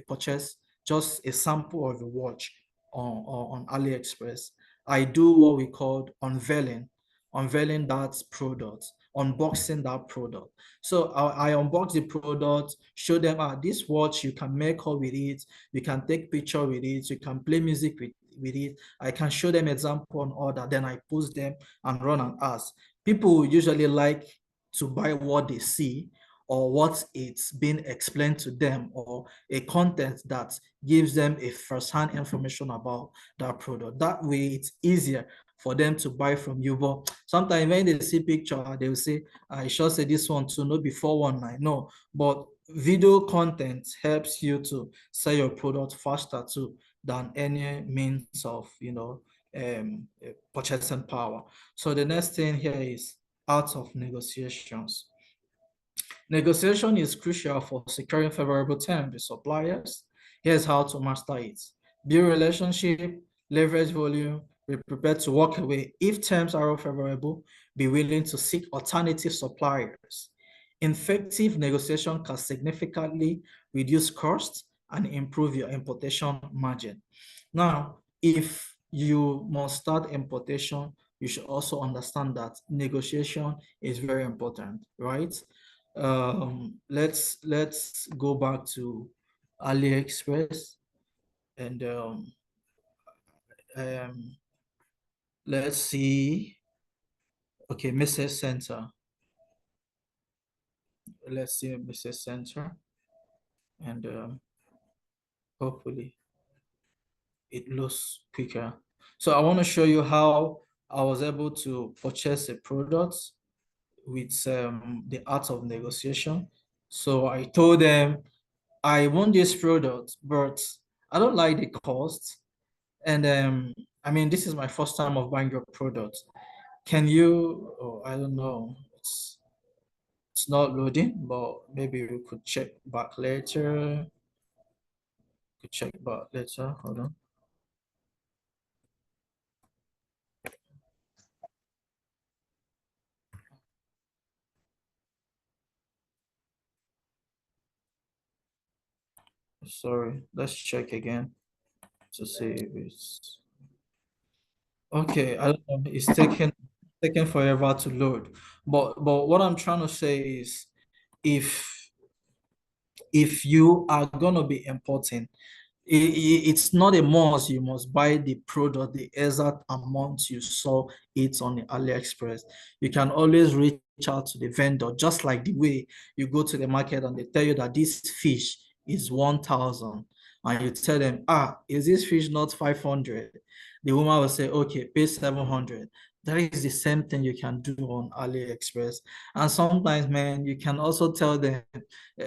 purchase just a sample of the watch on AliExpress, I do what we call unveiling that product. unboxing that product. So I unbox the product, show them, this watch, you can make call with it, you can take picture with it, you can play music with it. I can show them example on order, then I post them and run an ads. People usually like to buy what they see or what it's been explained to them, or a content that gives them a first-hand information about that product. That way it's easier for them to buy from you. But sometimes when they see picture, they will say, I sure say this one too, no before 1 No, but video content helps you to sell your product faster too than any means of purchasing power. So the next thing here is art of negotiations. Negotiation is crucial for securing favorable terms with suppliers. Here's how to master it. Build relationship, leverage volume, be prepared to walk away. If terms are unfavorable, be willing to seek alternative suppliers. Effective negotiation can significantly reduce costs and improve your importation margin. Now, if you must start importation, you should also understand that negotiation is very important, right? Let's go back to AliExpress and um, let's see. Okay, message center. Let's see a message center, and hopefully it looks quicker. So I want to show you how I was able to purchase a product with the art of negotiation. So I told them I want this product, but I don't like the cost. And I mean, this is my first time of buying your product. Can you, oh, I don't know, it's not loading, but maybe we could check back later. Could check back later. Hold on. Sorry, let's check again to see if it's okay. I don't know. It's taking forever to load. But what I'm trying to say is if you are gonna be importing, it's not a must you must buy the product the exact amount you saw it on the AliExpress. You can always reach out to the vendor, just like the way you go to the market and they tell you that this fish is 1,000 and you tell them, is this fish not 500? The woman will say, okay, pay 700. That is the same thing you can do on AliExpress. And sometimes, man, you can also tell them,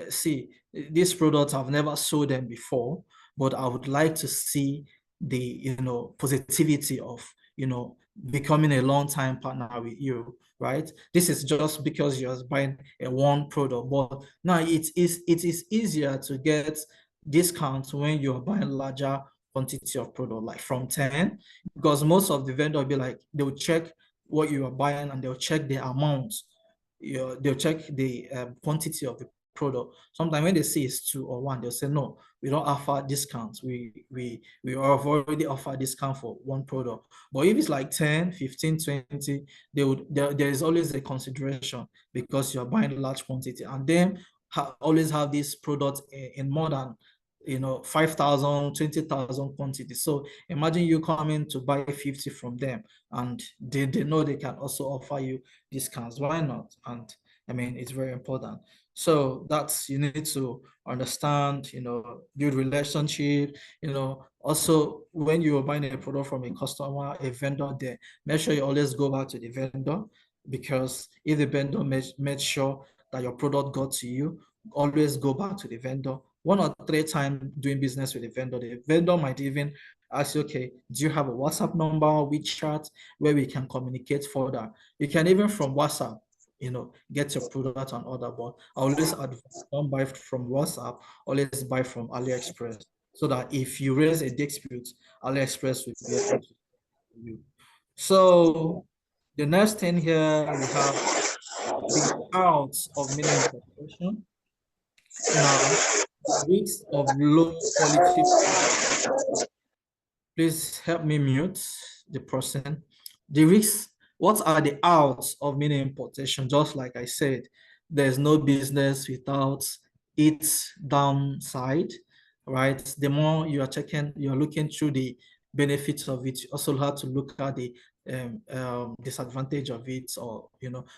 see, these products I've never sold them before, but I would like to see the positivity of becoming a long-time partner with you, right? This is just because you're buying a one product, but now it is easier to get discounts when you're buying larger quantity of product, like from 10, because most of the vendor will be like, they'll check what you are buying and they'll check the amount. They'll check the quantity of the product. Sometimes when they see it's 2 or 1, they'll say, no, we don't offer discounts. We have already offered discount for one product. But if it's like 10, 15, 20, there is always a consideration because you're buying a large quantity. And then always have this product in more than 5,000, 20,000 quantity. So imagine you coming to buy 50 from them and they know they can also offer you discounts. Why not? And I mean, it's very important. So that's, you need to understand, build relationship, also when you're buying a product from a customer, a vendor there, make sure you always go back to the vendor, because if the vendor made sure that your product got to you, always go back to the vendor. 1 or 3 times doing business with the vendor might even ask you, okay, do you have a WhatsApp number, WeChat, where we can communicate further? You can even from WhatsApp, get your product and order. But I always advise, don't buy from WhatsApp, always buy from AliExpress, so that if you raise a dispute, AliExpress will be able to help you. So the next thing here, we have the outs of mini importation. Now, risks of low quality product. Please help me mute the person. The risks what are the outs of mini importation? Just like I said, there's no business without its downside, right? The more you are checking, you're looking through the benefits of it, you also have to look at the disadvantage of it, or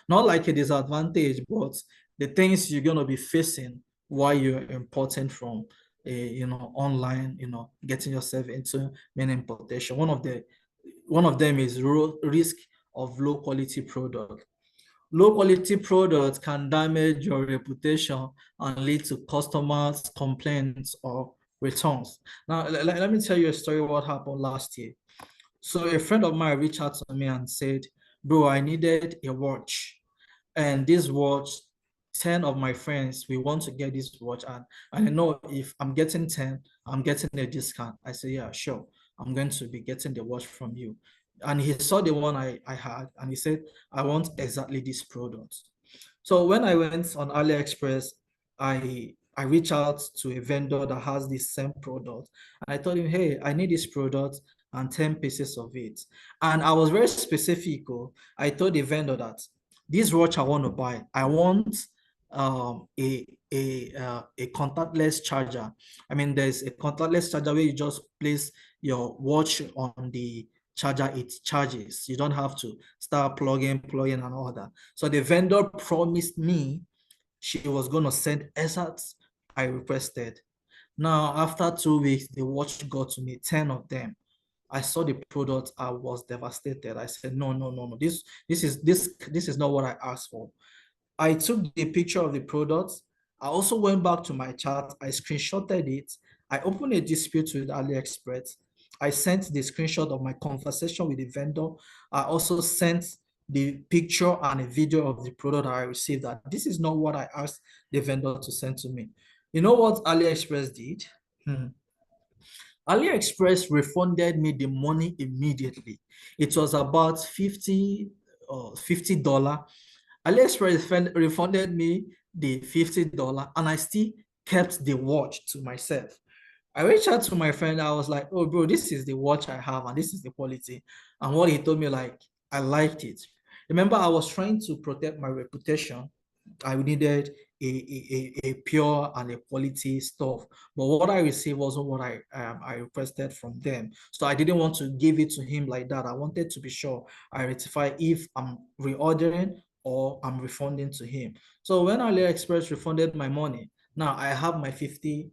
not like a disadvantage, but the things you're gonna be facing while you're importing from online, getting yourself into mini importation. One of them is risk of low quality product. Low quality products can damage your reputation and lead to customers' complaints or returns. Now, let me tell you a story what happened last year. So a friend of mine reached out to me and said, bro, I needed a watch. And this watch, 10 of my friends, we want to get this watch. And I know if I'm getting 10, I'm getting a discount. I said, yeah, sure. I'm going to be getting the watch from you. And he saw the one I had and he said, I want exactly this product. So when I went on AliExpress, I reached out to a vendor that has this same product. And I told him, hey, I need this product and 10 pieces of it. And I was very specific. I told the vendor that this watch I want to buy, I want a contactless charger. I mean, there's a contactless charger where you just place your watch on the charger, it charges. You don't have to start plugging and all that. So the vendor promised me she was going to send exact I requested. Now, after 2 weeks, the watch got to me, 10 of them. I saw the product, I was devastated. I said, no, no, no, no. This is not what I asked for. I took the picture of the product. I also went back to my chart. I screenshotted it. I opened a dispute with AliExpress. I sent the screenshot of my conversation with the vendor. I also sent the picture and a video of the product I received. That this is not what I asked the vendor to send to me. You know what AliExpress did? AliExpress refunded me the money immediately. It was about $50. AliExpress refunded me the $50 and I still kept the watch to myself. I reached out to my friend. I was like, oh, bro, this is the watch I have and this is the quality. And what he told me, like, I liked it. Remember, I was trying to protect my reputation. I needed a pure and a quality stuff. But what I received wasn't what I requested from them. So I didn't want to give it to him like that. I wanted to be sure I rectify if I'm reordering or I'm refunding to him. So when AliExpress refunded my money, now I have my $50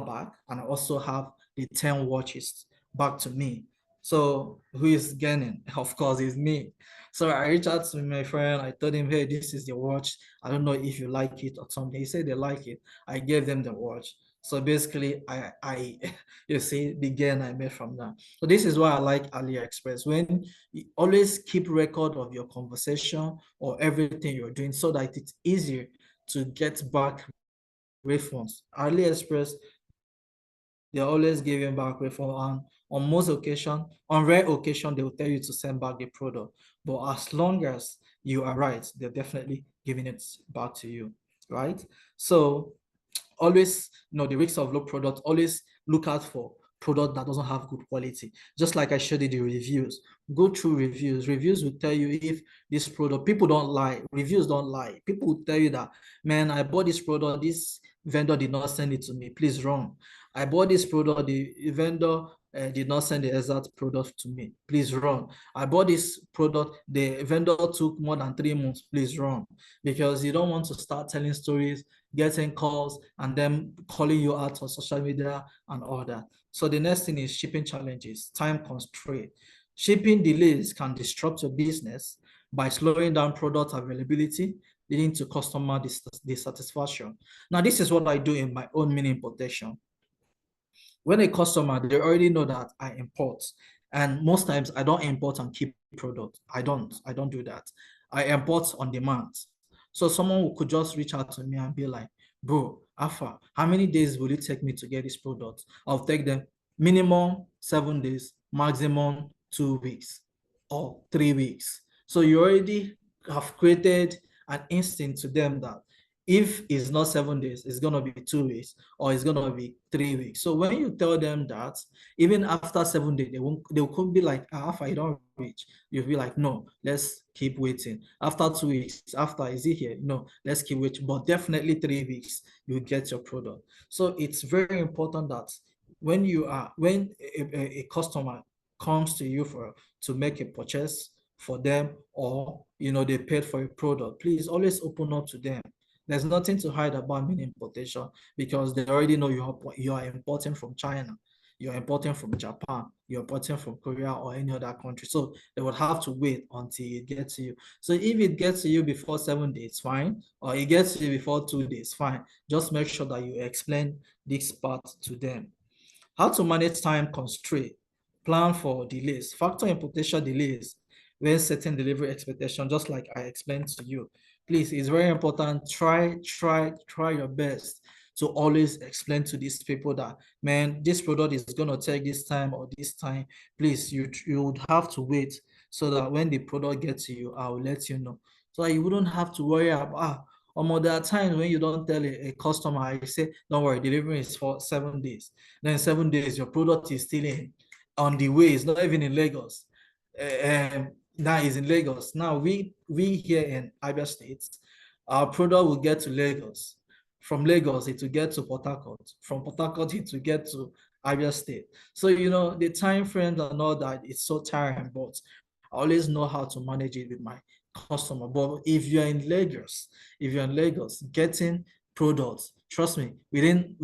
back and I also have the 10 watches back to me. So who is gaining? Of course, it's me. So I reached out to my friend. I told him, hey, this is the watch. I don't know if you like it or something. He said they like it. I gave them the watch. So basically, I you see the gain I made from that. So this is why I like AliExpress. When you always keep record of your conversation or everything you're doing so that it's easier to get back refunds. AliExpress, they're always giving back refund, and on most occasion, on rare occasion, they will tell you to send back the product. But as long as you are right, they're definitely giving it back to you, right? So always, the risks of low product, always look out for product that doesn't have good quality. Just like I showed you the reviews. Go through reviews. Reviews will tell you if this product, people don't lie. Reviews don't lie. People will tell you that, man, I bought this product, this vendor did not send it to me. Please run. I bought this product, the vendor did not send the exact product to me. Please run. I bought this product, the vendor took more than 3 months. Please run. Because you don't want to start telling stories, getting calls, and then calling you out on social media and all that. So the next thing is shipping challenges, time constraint. Shipping delays can disrupt your business by slowing down product availability, leading to customer dissatisfaction. Now, this is what I do in my own mini importation. When a customer, they already know that I import, and most times I don't import and keep product. I don't do that. I import on demand. So someone could just reach out to me and be like, bro, Alpha, how many days will it take me to get this product? I'll take them minimum 7 days, maximum 2 weeks or 3 weeks. So you already have created an instinct to them that if it's not 7 days, it's gonna be 2 weeks or it's gonna be 3 weeks. So when you tell them that, even after 7 days, they could be like, if I don't reach, you'll be like, no, let's keep waiting. After 2 weeks, after is it here? No, let's keep waiting. But definitely 3 weeks, you get your product. So it's very important that when a customer comes to you to make a purchase for them, or they paid for a product, please always open up to them. There's nothing to hide about mini importation, because they already know you are importing from China, you're importing from Japan, you're importing from Korea or any other country. So they would have to wait until it gets to you. So if it gets to you before 7 days, fine. Or it gets to you before 2 days, fine. Just make sure that you explain this part to them. How to manage time constraint, plan for delays, factor in potential delays when setting delivery expectation, just like I explained to you. Please, it's very important. Try your best to always explain to these people that, man, this product is gonna take this time or this time. Please, you would have to wait, so that when the product gets to you, I will let you know. So you wouldn't have to worry about there are times when you don't tell a customer, I say, don't worry, delivery is for 7 days. Then 7 days, your product is still on the way. It's not even in Lagos. Now it's in Lagos. Now we here in Abia State, our product will get to Lagos. From Lagos, it will get to Port Harcourt. From Port Harcourt, it will get to Abia State. So the time frames and all that, it's so tiring, but I always know how to manage it with my customer. But if you're in Lagos, getting products, trust me, within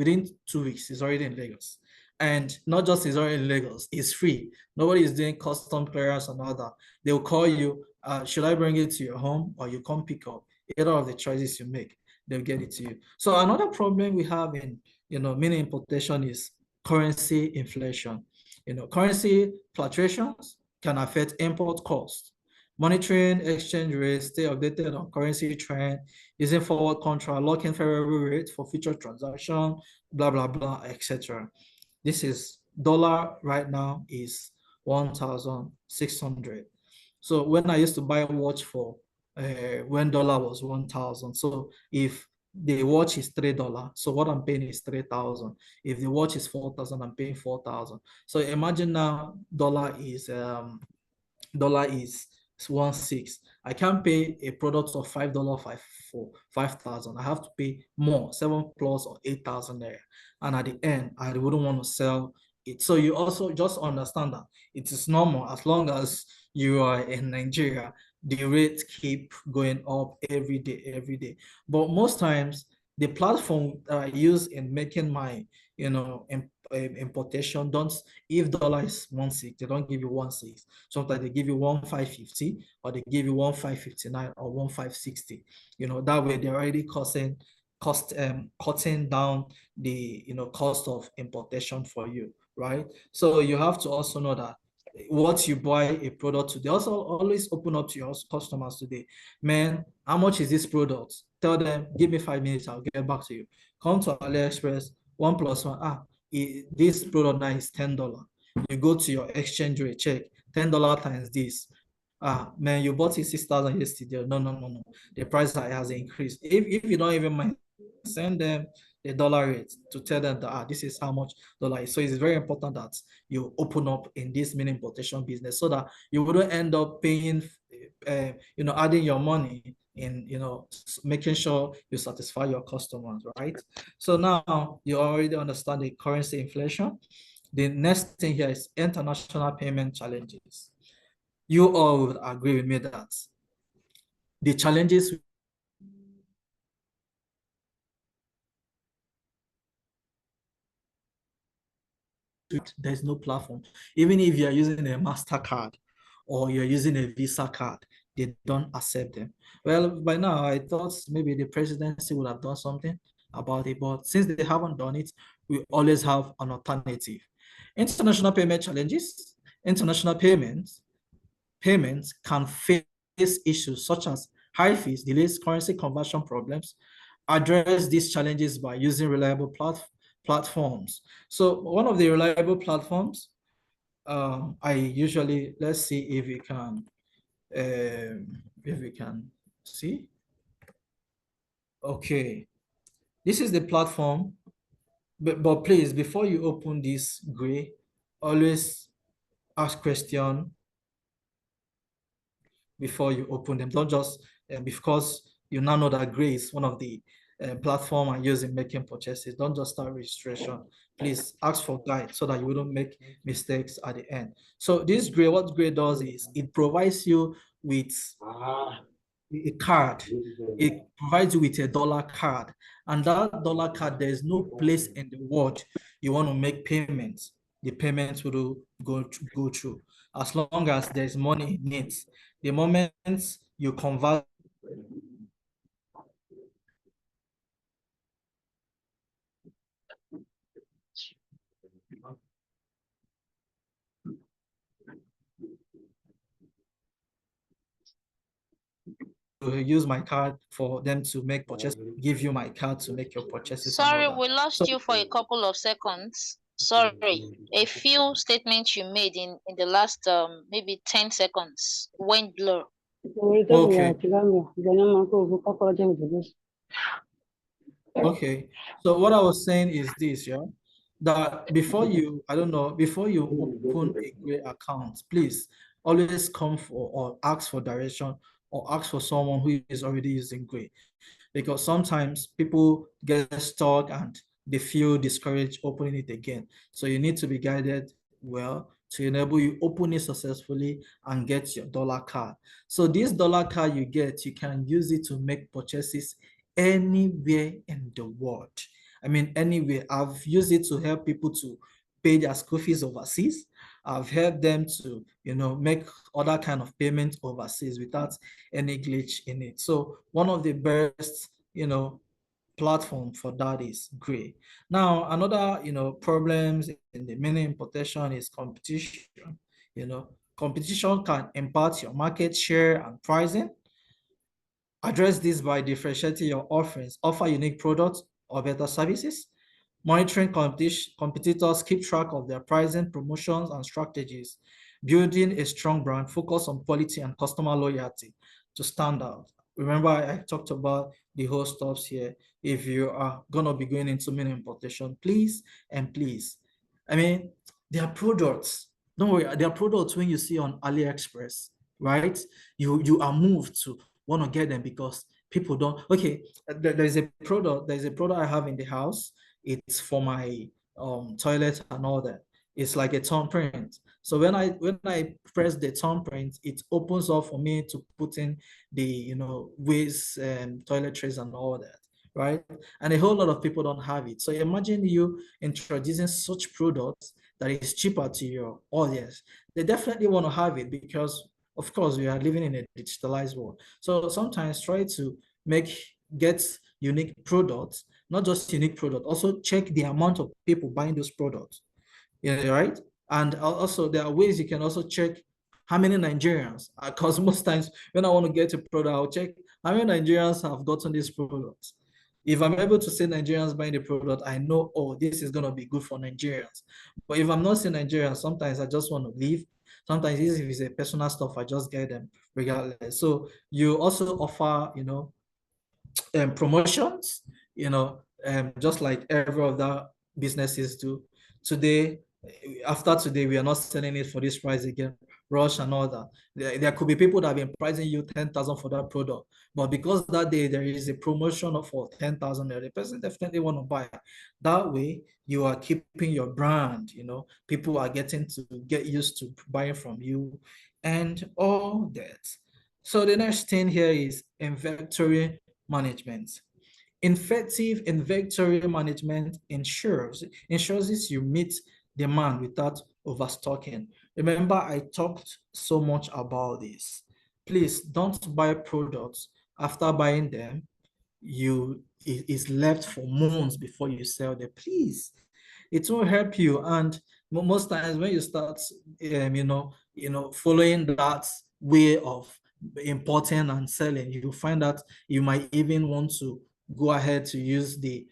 2 weeks, it's already in Lagos. And not just is already in Lagos, it's free. Nobody is doing custom clearance and all that. They'll call you, should I bring it to your home or you come pick up? Either of the choices you make, they'll get it to you. So another problem we have in mini importation is currency inflation. Currency fluctuations can affect import costs. Monitoring exchange rates, stay updated on currency trend, using forward contract, locking favorable rates for future transaction, blah, blah, blah, etc. This is dollar right now is 1,600. So when I used to buy a watch for when dollar was 1,000, so if the watch is $3, so what I'm paying is 3,000. If the watch is 4,000, I'm paying 4,000. So imagine now dollar is 1.6. I can't pay a product of $5 for 5,000. I have to pay more, 7 plus or 8,000 there. And at the end, I wouldn't want to sell it. So you also just understand that it is normal as long as you are in Nigeria, the rates keep going up every day. But most times, the platform that I use in making my, importation, if dollar is 1.6, they don't give you 1.6. Sometimes they give you 1.550, or they give you 1.559 or 1.560. That way they're already cutting down the cost of importation for you, right? So you have to also know that what you buy a product today, also always open up to your customers today. Man, how much is this product? Tell them, give me 5 minutes, I'll get back to you. Come to AliExpress, 1+1. This product now is $10. You go to your exchange rate, check $10 times this. Man, you bought it 6,000 yesterday. No. The price has increased. If you don't even mind, send them the dollar rate to tell them that this is how much dollar is. So it's very important that you open up in this mini importation business, so that you wouldn't end up paying, adding your money in, making sure you satisfy your customers, right? So now you already understand the currency inflation. The next thing here is international payment challenges. You all would agree with me that the challenges there's no platform. Even if you're using a MasterCard or you're using a Visa card, they don't accept them. Well, by now, I thought maybe the presidency would have done something about it, but since they haven't done it, we always have an alternative. International payment challenges, international payments can face issues such as high fees, delays, currency conversion problems. Address these challenges by using reliable platforms. So one of the reliable platforms, I usually, let's see if we can see. Okay, this is the platform, but please, before you open this gray, always ask question before you open them. Don't just because you now know that gray is one of the platform I use in making purchases. Don't just start registration. Please ask for guide so that you wouldn't make mistakes at the end. So this gray, what gray does is it provides you with a card. It provides you with a dollar card. And that dollar card, there's no place in the world you want to make payments. The payments will go through. As long as there's money in it. The moment you convert to use my card for them to make purchase, give you my card to make your purchases and all Sorry, that. we lost So you for a couple of seconds. Sorry, a few statements you made in the last maybe 10 seconds went blur. okay. Okay. So what I was saying is this, yeah, that before you, I don't know, before you open a gray account, please always come for or ask for direction or ask for someone who is already using gray, because sometimes people get stuck and they feel discouraged opening it again. So you need to be guided well to enable you open it successfully and get your dollar card. So this dollar card you get, you can use it to make purchases anywhere in the world. I mean, anywhere. I've used it to help people to pay their school fees overseas. I've helped them to, make other kind of payments overseas without any glitch in it. So one of the best, platform for that is gray. Now, another, problems in the mini importation is competition. Competition can impact your market share and pricing. Address this by differentiating your offerings, offer unique products or better services. Monitoring competitors, keep track of their pricing, promotions, and strategies. Building a strong brand, focus on quality and customer loyalty to stand out. Remember, I talked about the whole stuffs here. If you are going to be going into mini importation, please and please. I mean, their products, don't worry, their products when you see on AliExpress, right? You are moved to want to get them because people don't. Okay, there's a product I have in the house. It's for my toilet and all that. It's like a thumbprint. So when I press the thumbprint, it opens up for me to put in the waste toiletries and all that, right? And a whole lot of people don't have it. So imagine you introducing such products that is cheaper to your audience. They definitely want to have it because of course we are living in a digitalized world. So sometimes try to get unique products, not just unique product, also check the amount of people buying those products. Yeah, right. And also there are ways you can also check how many Nigerians, because most times when I want to get a product, I'll check how many Nigerians have gotten these products. If I'm able to see Nigerians buying the product, I know, oh, this is going to be good for Nigerians. But if I'm not seeing Nigerians, sometimes I just want to leave. Sometimes if it's a personal stuff, I just get them regardless. So you also offer, promotions, just like every other businesses do. Today, after today, we are not selling it for this price again. Rush and all that. There could be people that have been pricing you 10,000 for that product, but because that day there is a promotion of for 10,000, the person definitely want to buy. That way, you are keeping your brand. People are getting to get used to buying from you, and all that. So the next thing here is inventory management. Effective inventory management ensures you meet demand without overstocking. Remember, I talked so much about this. Please don't buy products after buying them. It is left for months before you sell them. Please, it will help you. And most times when you start, following that way of importing and selling, you find that you might even want to go ahead to use the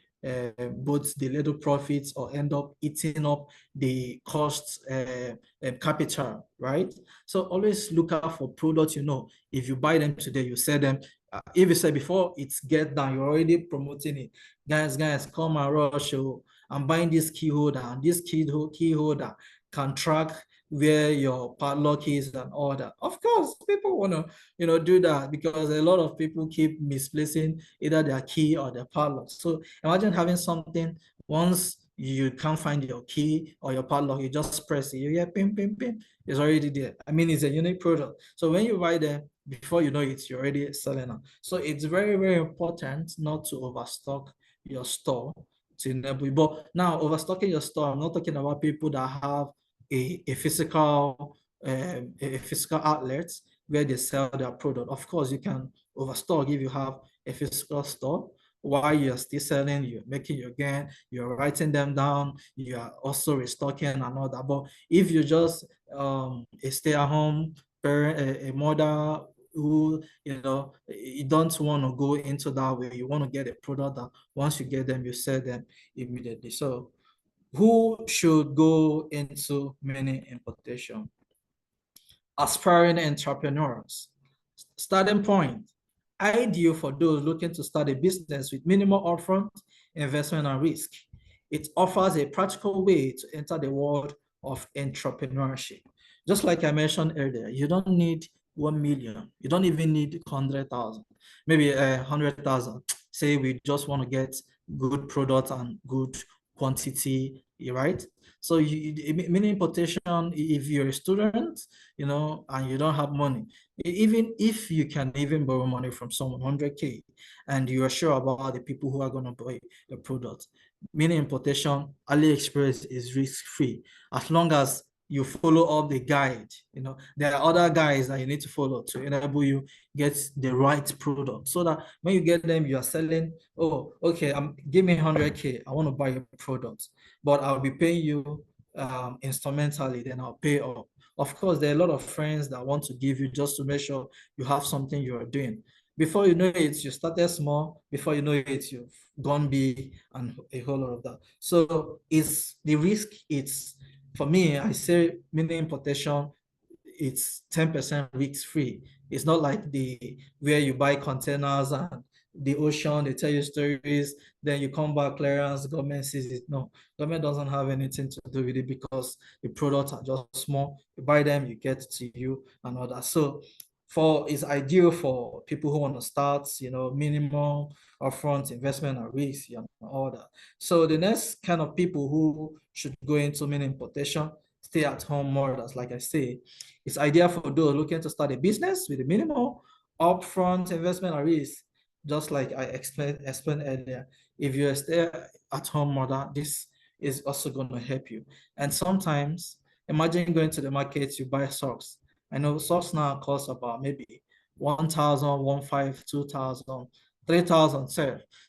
both the little profits or end up eating up the costs capital, right? So always look out for products. If you buy them today, you sell them if you say before it's get down, you're already promoting it. Guys, come and rush. Oh, I'm buying this key holder, and this key holder can track where your padlock is and all that. Of course, people want to, do that because a lot of people keep misplacing either their key or their padlock. So imagine having something, once you can't find your key or your padlock, you just press it, you hear pim, pim, pim, it's already there. I mean, it's a unique product. So when you buy them, before you know it, you're already selling them. So it's very, very important not to overstock your store to enable you. But now, overstocking your store, I'm not talking about people that have a physical outlet where they sell their product. Of course, you can overstock if you have a physical store. While you're still selling, you're making your gain, you're writing them down, you are also restocking and all that. But if you just a stay-at-home parent, a mother who, you don't want to go into that way, you want to get a product that once you get them, you sell them immediately. So who should go into mini importation? Aspiring entrepreneurs. Starting point, ideal for those looking to start a business with minimal upfront investment and risk. It offers a practical way to enter the world of entrepreneurship. Just like I mentioned earlier, you don't need 1 million. You don't even need 100,000, maybe 100,000. Say we just want to get good product and good quantity, right? So mini importation, if you're a student, and you don't have money, even if you can even borrow money from someone, 100K, and you are sure about the people who are going to buy the product, mini importation, AliExpress is risk-free as long as you follow up the guide. There are other guides that you need to follow to enable you get the right product, so that when you get them, you are selling, oh, okay, give me 100K, I want to buy a product, but I'll be paying you instrumentally, then I'll pay up. Of course, there are a lot of friends that want to give you just to make sure you have something you are doing. Before you know it, you started small. Before you know it, you've gone big and a whole lot of that. So it's the risk. It's, for me, I say mini importation, it's 10% risk free. It's not like the where you buy containers and the ocean, they tell you stories, then you come back, clearance, government sees it. No, government doesn't have anything to do with it because the products are just small. You buy them, you get to you and all that. So it's ideal for people who want to start, minimum upfront investment and risk and all that. So the next kind of people who should go into mini importation, stay-at-home mothers, like I say, it's ideal for those looking to start a business with a minimal upfront investment and risk. Just like I explained earlier, if you're a stay-at-home mother, this is also going to help you. And sometimes, imagine going to the market, you buy socks. I know socks now cost about maybe 1,000, 1,500, 2,000, 3,000.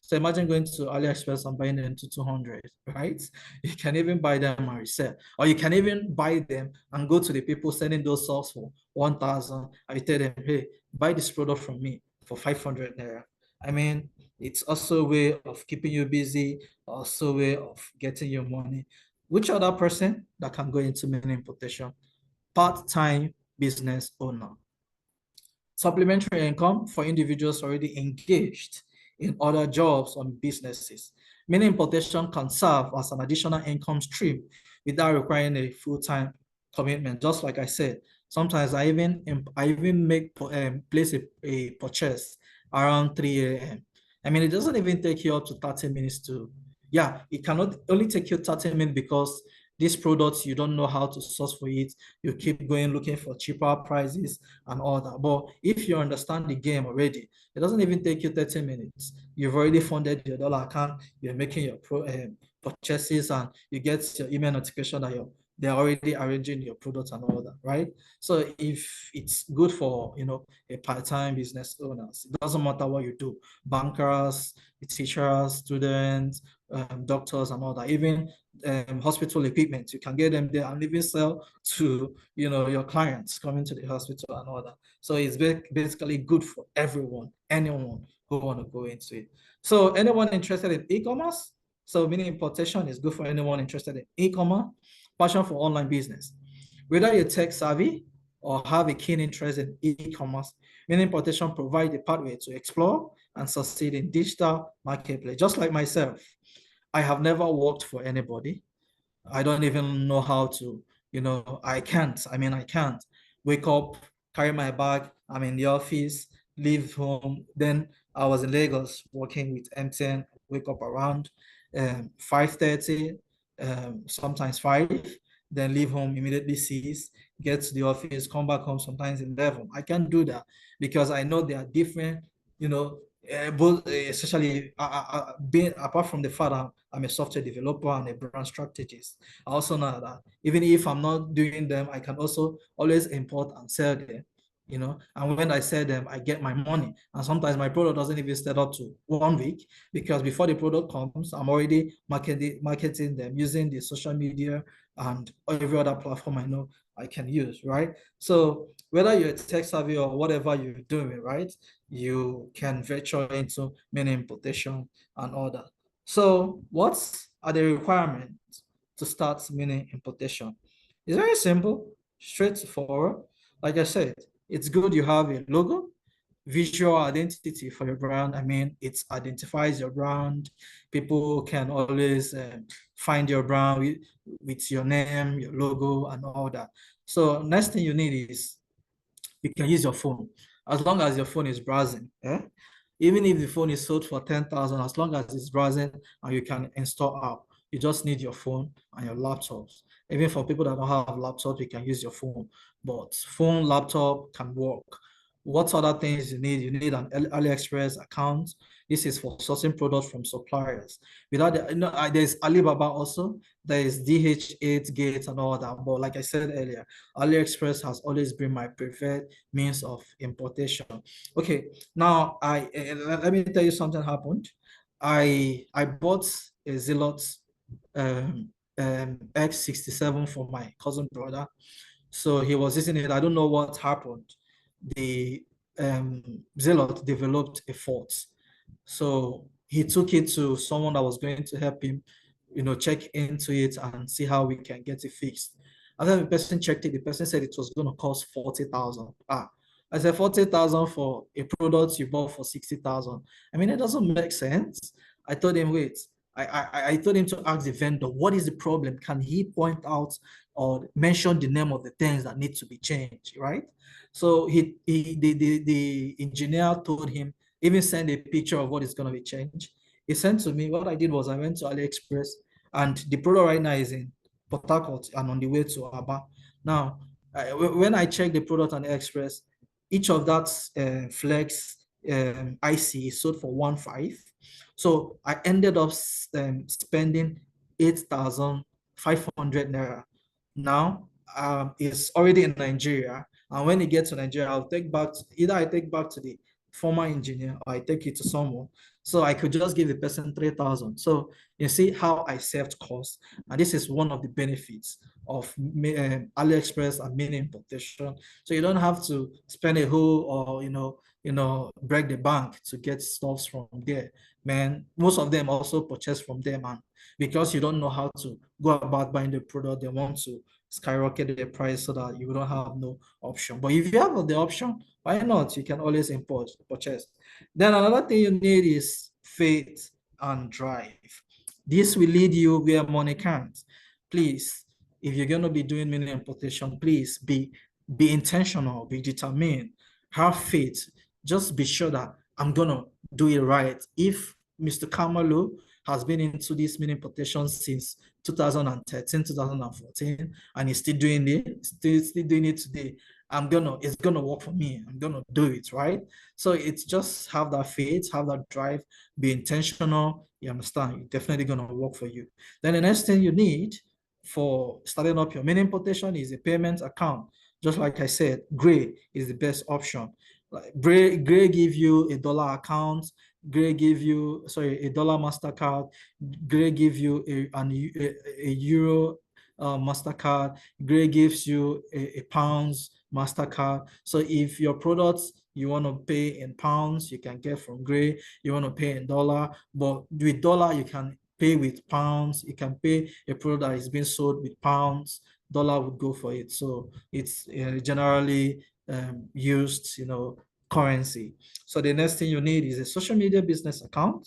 So imagine going to AliExpress and buying them to 200, right? You can even buy them and resell, or you can even buy them and go to the people selling those socks for 1,000. I tell them, hey, buy this product from me for 500 naira. I mean, it's also a way of keeping you busy, also a way of getting your money. Which other person that can go into mini importation? Part-time business owner. Supplementary income for individuals already engaged in other jobs or businesses. Mini importation can serve as an additional income stream without requiring a full-time commitment. Just like I said, sometimes I even make place a purchase around 3 a.m. I mean, it doesn't even take you up to 30 minutes to, it cannot only take you 30 minutes because these products, you don't know how to source for it. You keep going looking for cheaper prices and all that. But if you understand the game already, it doesn't even take you 30 minutes. You've already funded your dollar account. You're making your purchases, and you get your email notification that they're already arranging your products and all that, right? So if it's good for, a part-time business owners, it doesn't matter what you do, bankers, teachers, students, doctors and all that, even hospital equipment, you can get them there and even sell to, your clients coming to the hospital and all that. So it's basically good for everyone, anyone who want to go into it. So anyone interested in e-commerce? So mini importation is good for anyone interested in e-commerce, passion for online business. Whether you're tech savvy or have a keen interest in e-commerce, Mini importation provides a pathway to explore and succeed in digital marketplace. Just like myself, I have never worked for anybody. I don't even know how to, I can't. I mean, I can't wake up, carry my bag, I'm in the office, leave home. Then I was in Lagos working with MTN, wake up around 5:30, sometimes 5, then leave home immediately 6, get to the office, come back home sometimes 11. I can't do that because I know there are different, both especially being apart from the fact that I'm a software developer and a brand strategist. I also know that even if I'm not doing them, I can also always import and sell them, and when I sell them, I get my money. And sometimes my product doesn't even start up to 1 week because before the product comes, I'm already marketing them using the social media and every other platform I know I can use, right? So whether you're tech savvy or whatever you're doing, right, you can venture into mini importation and all that. So what are the requirements to start mini importation? It's very simple, straightforward. Like I said, it's good you have a logo, visual identity for your brand. I mean, it identifies your brand. People can always find your brand with your name, your logo, and all that. So next thing you need is you can use your phone as long as your phone is browsing. Even if the phone is sold for 10,000, as long as it's browsing and you can install app, you just need your phone and your laptops. Even for people that don't have laptops, you can use your phone, but phone, laptop can work. What other things you need? You need an AliExpress account. This is for sourcing products from suppliers. Without there's Alibaba also. There is DH8 Gate and all that. But like I said earlier, AliExpress has always been my preferred means of importation. Okay, now let me tell you something happened. I bought a Zealot X67 for my cousin brother. So he was using it. I don't know what happened. The Zealot developed a fault. So he took it to someone that was going to help him, check into it and see how we can get it fixed. After the person checked it, the person said it was going to cost 40,000. I said 40,000 for a product you bought for 60,000. I mean, it doesn't make sense. I told him, wait. I told him to ask the vendor, what is the problem? Can he point out or mention the name of the things that need to be changed, right? So the engineer told him, even send a picture of what is going to be changed. He sent to me. What I did was I went to AliExpress, and the product right now is in Port Harcourt and on the way to Aba. Now, when I checked the product on AliExpress, each of that Flex IC is sold for 1.5. So I ended up spending 8,500 naira. Now it's already in Nigeria, and when it gets to Nigeria, I'll take back either I take back to the former engineer or I take it to someone. So I could just give the person 3,000. So you see how I saved costs, and this is one of the benefits of AliExpress and mini importation. So you don't have to spend a whole or break the bank to get stuff from there. Man, most of them also purchase from them, and because you don't know how to go about buying the product, they want to skyrocket the price so that you don't have no option. But if you have the option, why not? You can always import, purchase. Then another thing you need is faith and drive. This will lead you where money can't. Please, if you're going to be doing mini importation, please be intentional, be determined, have faith. Just be sure that I'm going to do it right. If Mr. Kamalu has been into this mini importation since 2013, 2014, and he's still doing it, still doing it today, it's gonna work for me. I'm gonna do it, right? So it's just have that faith, have that drive, be intentional. You understand? It's definitely gonna work for you. Then the next thing you need for starting up your mini importation is a payment account. Just like I said, Gray is the best option. Like Gray give you a dollar account. Gray give you, sorry, a dollar MasterCard. Gray give you a euro MasterCard. Gray gives you a pounds MasterCard. So if your products you want to pay in pounds, you can get from Gray. You want to pay in dollar, but with dollar you can pay with pounds. You can pay a product that is being sold with pounds. Dollar would go for it. So it's generally used, currency. So the next thing you need is a social media business account.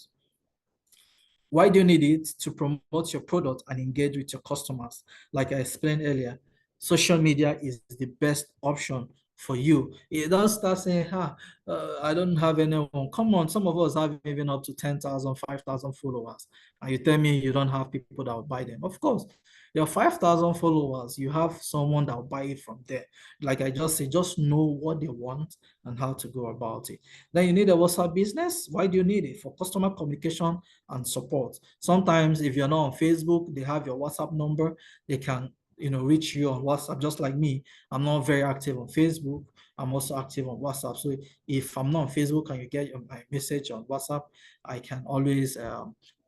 Why do you need it? To promote your product and engage with your customers. Like I explained earlier, social media is the best option for you. You don't start saying, I don't have anyone. Come on, some of us have even up to 10,000, 5,000 followers. And you tell me you don't have people that will buy them. Of course, your 5,000 followers, you have someone that will buy it from there. Like I just said, just know what they want and how to go about it. Then you need a WhatsApp business. Why do you need it? For customer communication and support. Sometimes if you're not on Facebook, they have your WhatsApp number. They can, reach you on WhatsApp. Just like me, I'm not very active on Facebook. I'm also active on WhatsApp. So if I'm not on Facebook and you get my message on WhatsApp, I can always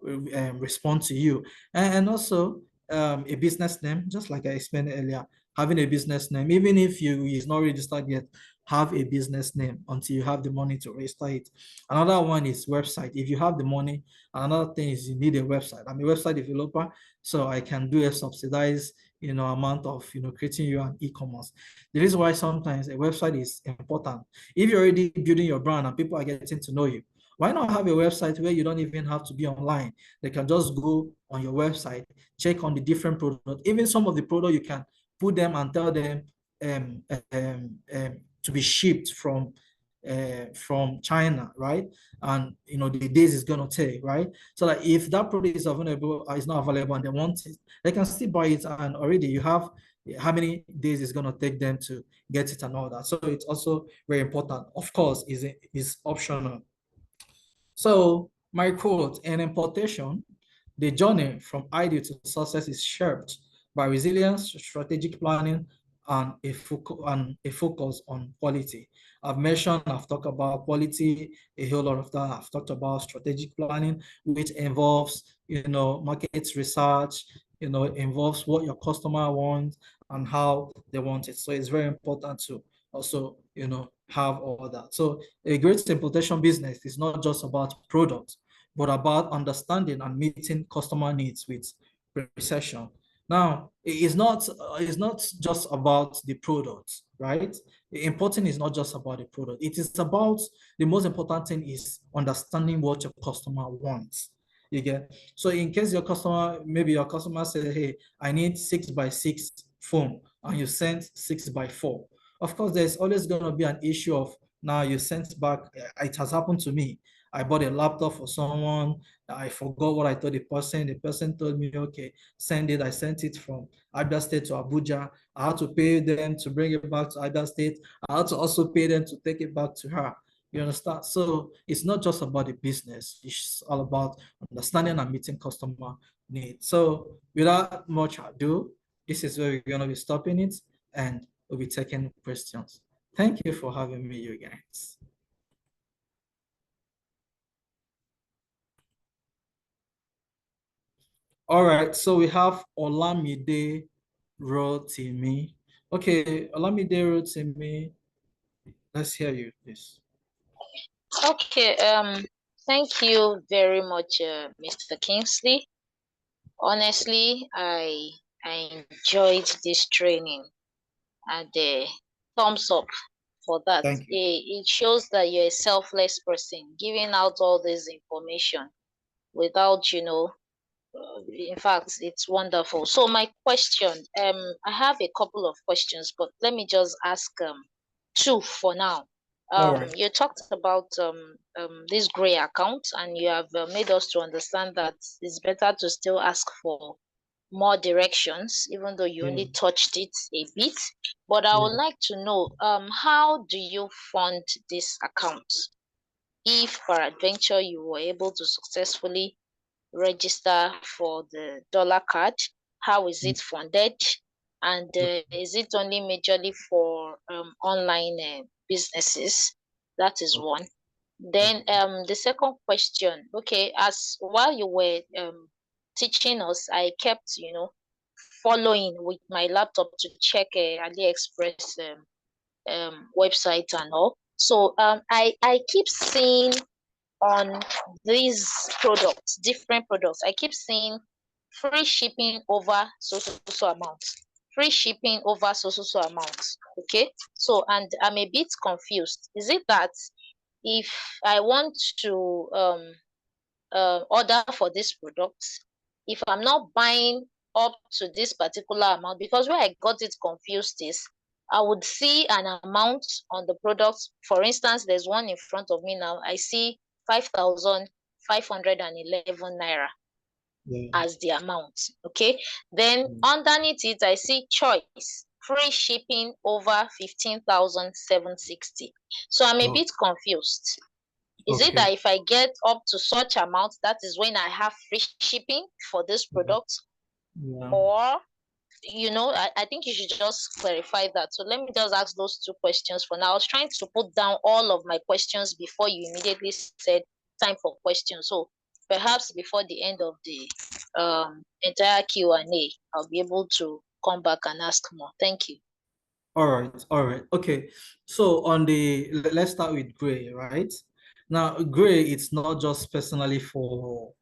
respond to you. And also a business name, just like I explained earlier, having a business name, even if is not registered yet, have a business name until you have the money to register it. Another one is website. If you have the money, another thing is you need a website. I'm a website developer, so I can do a subsidized, amount of, creating you an e-commerce. The reason why sometimes a website is important. If you're already building your brand and people are getting to know you, why not have a website where you don't even have to be online? They can just go on your website, check on the different products. Even some of the product you can put them and tell them to be shipped from China, right? And the days it's gonna take, right? So that if that product is available, is not available, and they want it, they can still buy it, and already you have how many days it's gonna take them to get it and all that. So it's also very important. Of course, is optional. So my quote: in importation, the journey from idea to success is shaped by resilience, strategic planning, and a focus on quality. I've talked about quality, a whole lot of that. I've talked about strategic planning, which involves, market research, involves what your customer wants and how they want it. So it's very important to also, have all that. So a great importation business is not just about products, but about understanding and meeting customer needs with precision. Now, it's not just about the product, right? Importing is not just about the product. It is about, the most important thing is understanding what your customer wants. You get? So in case maybe your customer said, hey, I need 6x6 phone, and you sent 6x4. Of course, there's always going to be an issue of, now you sent back, it has happened to me. I bought a laptop for someone. I forgot what I told the person. The person told me, okay, send it. I sent it from Abia State to Abuja. I had to pay them to bring it back to Abia State. I had to also pay them to take it back to her. You understand? So it's not just about the business. It's all about understanding and meeting customer needs. So without much ado, this is where we're going to be stopping it, and we'll be taking questions. Thank you for having me, you guys. All right, so we have Olamide Rotimi. Okay, Olamide Rotimi, let's hear you, please. Okay, thank you very much, Mr. Kingsley. Honestly, I enjoyed this training, and thumbs up for that. Thank you. It shows that you're a selfless person, giving out all this information without, in fact, it's wonderful. So my question, I have a couple of questions, but let me just ask two for now. All right. You talked about this gray account, and you have made us to understand that it's better to still ask for more directions, even though you only touched it a bit. But I would like to know, how do you fund this account? If peradventure you were able to successfully register for the dollar card, how is it funded? And is it only majorly for online businesses? That is one. Then the second question, okay, as while you were teaching us, I kept, following with my laptop to check AliExpress website and all. So I keep seeing on these different products, I keep seeing free shipping over so amount. free shipping over so amount. Okay, so and I'm a bit confused. Is it that if I want to order for this product, if I'm not buying up to this particular amount, because where I got it confused is I would see an amount on the product. For instance, there's one in front of me now. I see 5,511 naira as the amount. Okay. Then underneath it, I see choice, free shipping over 15,760. So I'm a bit confused. Is it that if I get up to such amount, that is when I have free shipping for this product? Or, I think you should just clarify that. So let me just ask those two questions for now. I was trying to put down all of my questions before you immediately said time for questions. So perhaps before the end of the entire Q&A, I'll be able to come back and ask more. Thank you. All right. Okay. So let's start with gray, right? Now, gray, it's not just personally for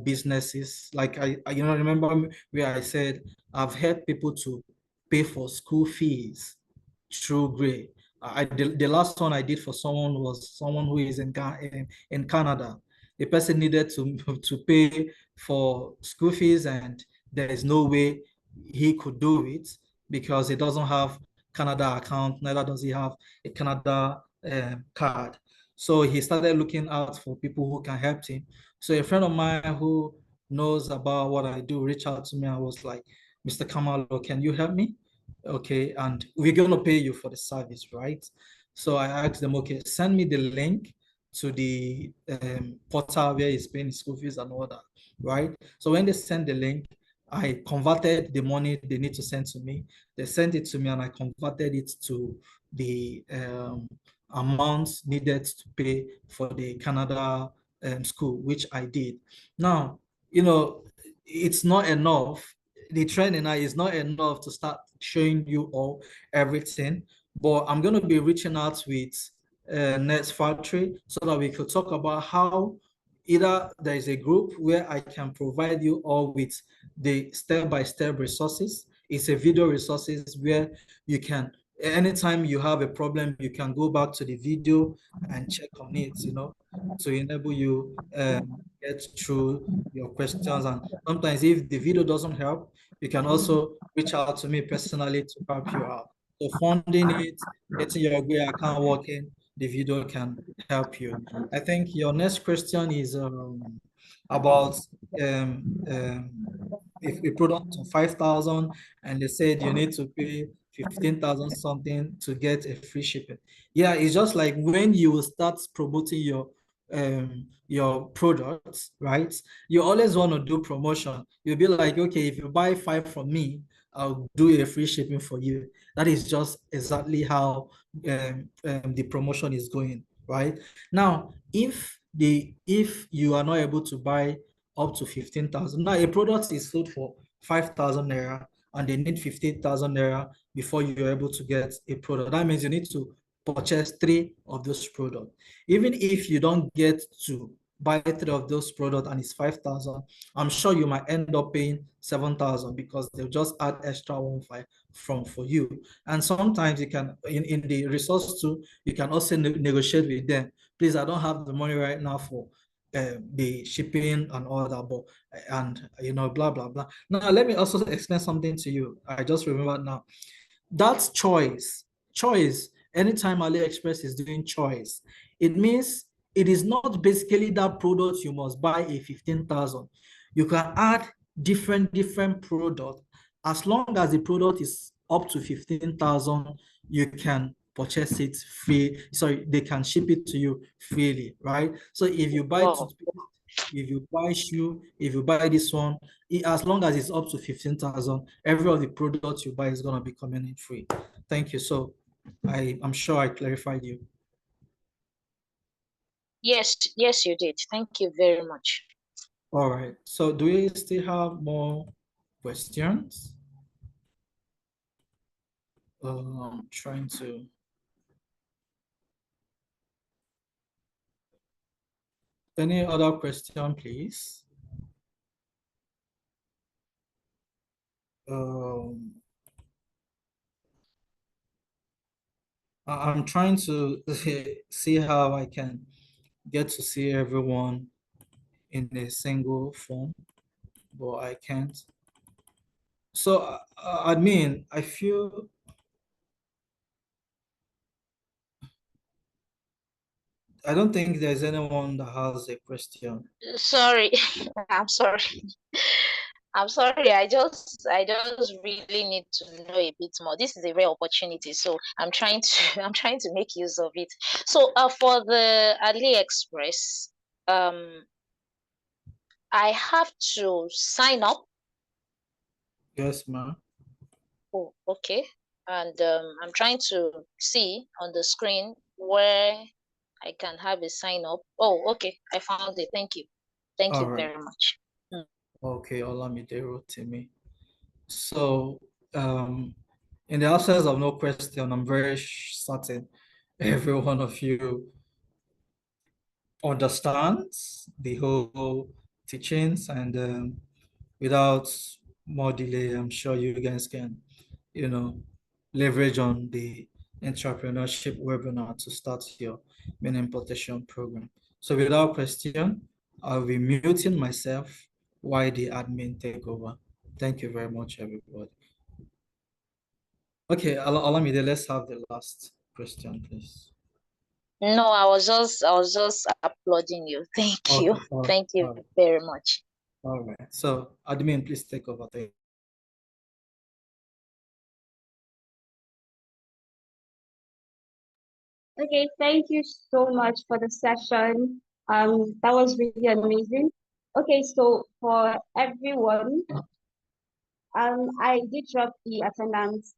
businesses. Like I remember where I said I've helped people to pay for school fees through gray. The last one I did for someone was someone who is in Canada. The person needed to pay for school fees, and there is no way he could do it because he doesn't have Canada account, neither does he have a Canada card. So he started looking out for people who can help him. So a friend of mine who knows about what I do reached out to me and was like, Mr. Kamalo, can you help me? Okay, and we're going to pay you for the service, right? So I asked them, okay, send me the link to the portal where he's paying school fees and all that, right? So when they send the link, I converted the money they need to send to me. They sent it to me and I converted it to the amounts needed to pay for the Canada school, which I did. Now, it's not enough. The training now is not enough to start showing you all everything, but I'm going to be reaching out with Next Factory so that we could talk about how either there is a group where I can provide you all with the step-by-step resources. It's a video resources where you can, anytime you have a problem, you can go back to the video and check on it, to enable you get through your questions. And sometimes if the video doesn't help, you can also reach out to me personally to help you out. So funding it, getting your Gray account working, the video can help you. I think your next question is about if a product of 5,000 and they said you need to pay 15,000 something to get a free shipping. Yeah, it's just like when you start promoting your products, right? You always want to do promotion. You'll be like, okay, if you buy 5 from me, I'll do a free shipping for you. That is just exactly how the promotion is going, right? Now, if you are not able to buy up to 15,000, now a product is sold for 5,000 naira and they need 15,000 naira before you're able to get a product. That means you need to purchase 3 of those products. Even if you don't get to buy 3 of those products and it's 5,000, I'm sure you might end up paying 7,000 because they'll just add extra 1,500 for you. And sometimes you can, in the resource too, you can also negotiate with them. Please, I don't have the money right now for the shipping and all that, but and blah blah blah. Now let me also explain something to you. I just remembered now. That's choice. Choice. Anytime AliExpress is doing choice, it means it is not basically that product you must buy a 15,000. You can add different product. As long as the product is up to 15,000, you can purchase it free. Sorry, they can ship it to you freely, right? So if you buy if you buy shoe, if you buy this one, as long as it's up to 15,000, every of the products you buy is going to be coming in free. Thank you. So I'm sure I clarified you. Yes, you did. Thank you very much. All right. So do we still have more questions? I'm trying to. Any other question, please? Um, I'm trying to see how I can get to see everyone in a single form, but I can't. So, admin, I feel I don't think there's anyone that has a question. Sorry, I'm sorry. I'm sorry. I just really need to know a bit more. This is a rare opportunity, so I'm trying to I'm trying to make use of it. So for the AliExpress, um I have to sign up. Yes, ma'am. Oh, okay. And I'm trying to see on the screen where I can have a sign up. Oh, okay. I found it. Thank you. Thank All you right. very much. Mm. Okay, Olamide Rotimi. So, in the absence of no question, I'm very certain every one of you understands the whole teachings, and without more delay, I'm sure you guys can, you know, leverage on the entrepreneurship webinar to start your main importation program. So without question, I'll be muting myself while the admin take over. Thank you very much, everybody. Okay, allow me to let's have the last question, please. No, I was just applauding you. Thank you. Okay, all Thank you right, very much. all right. So admin, please take over. Thank you. Okay, thank you so much for the session. That was really amazing. Okay, so for everyone, I did drop the attendance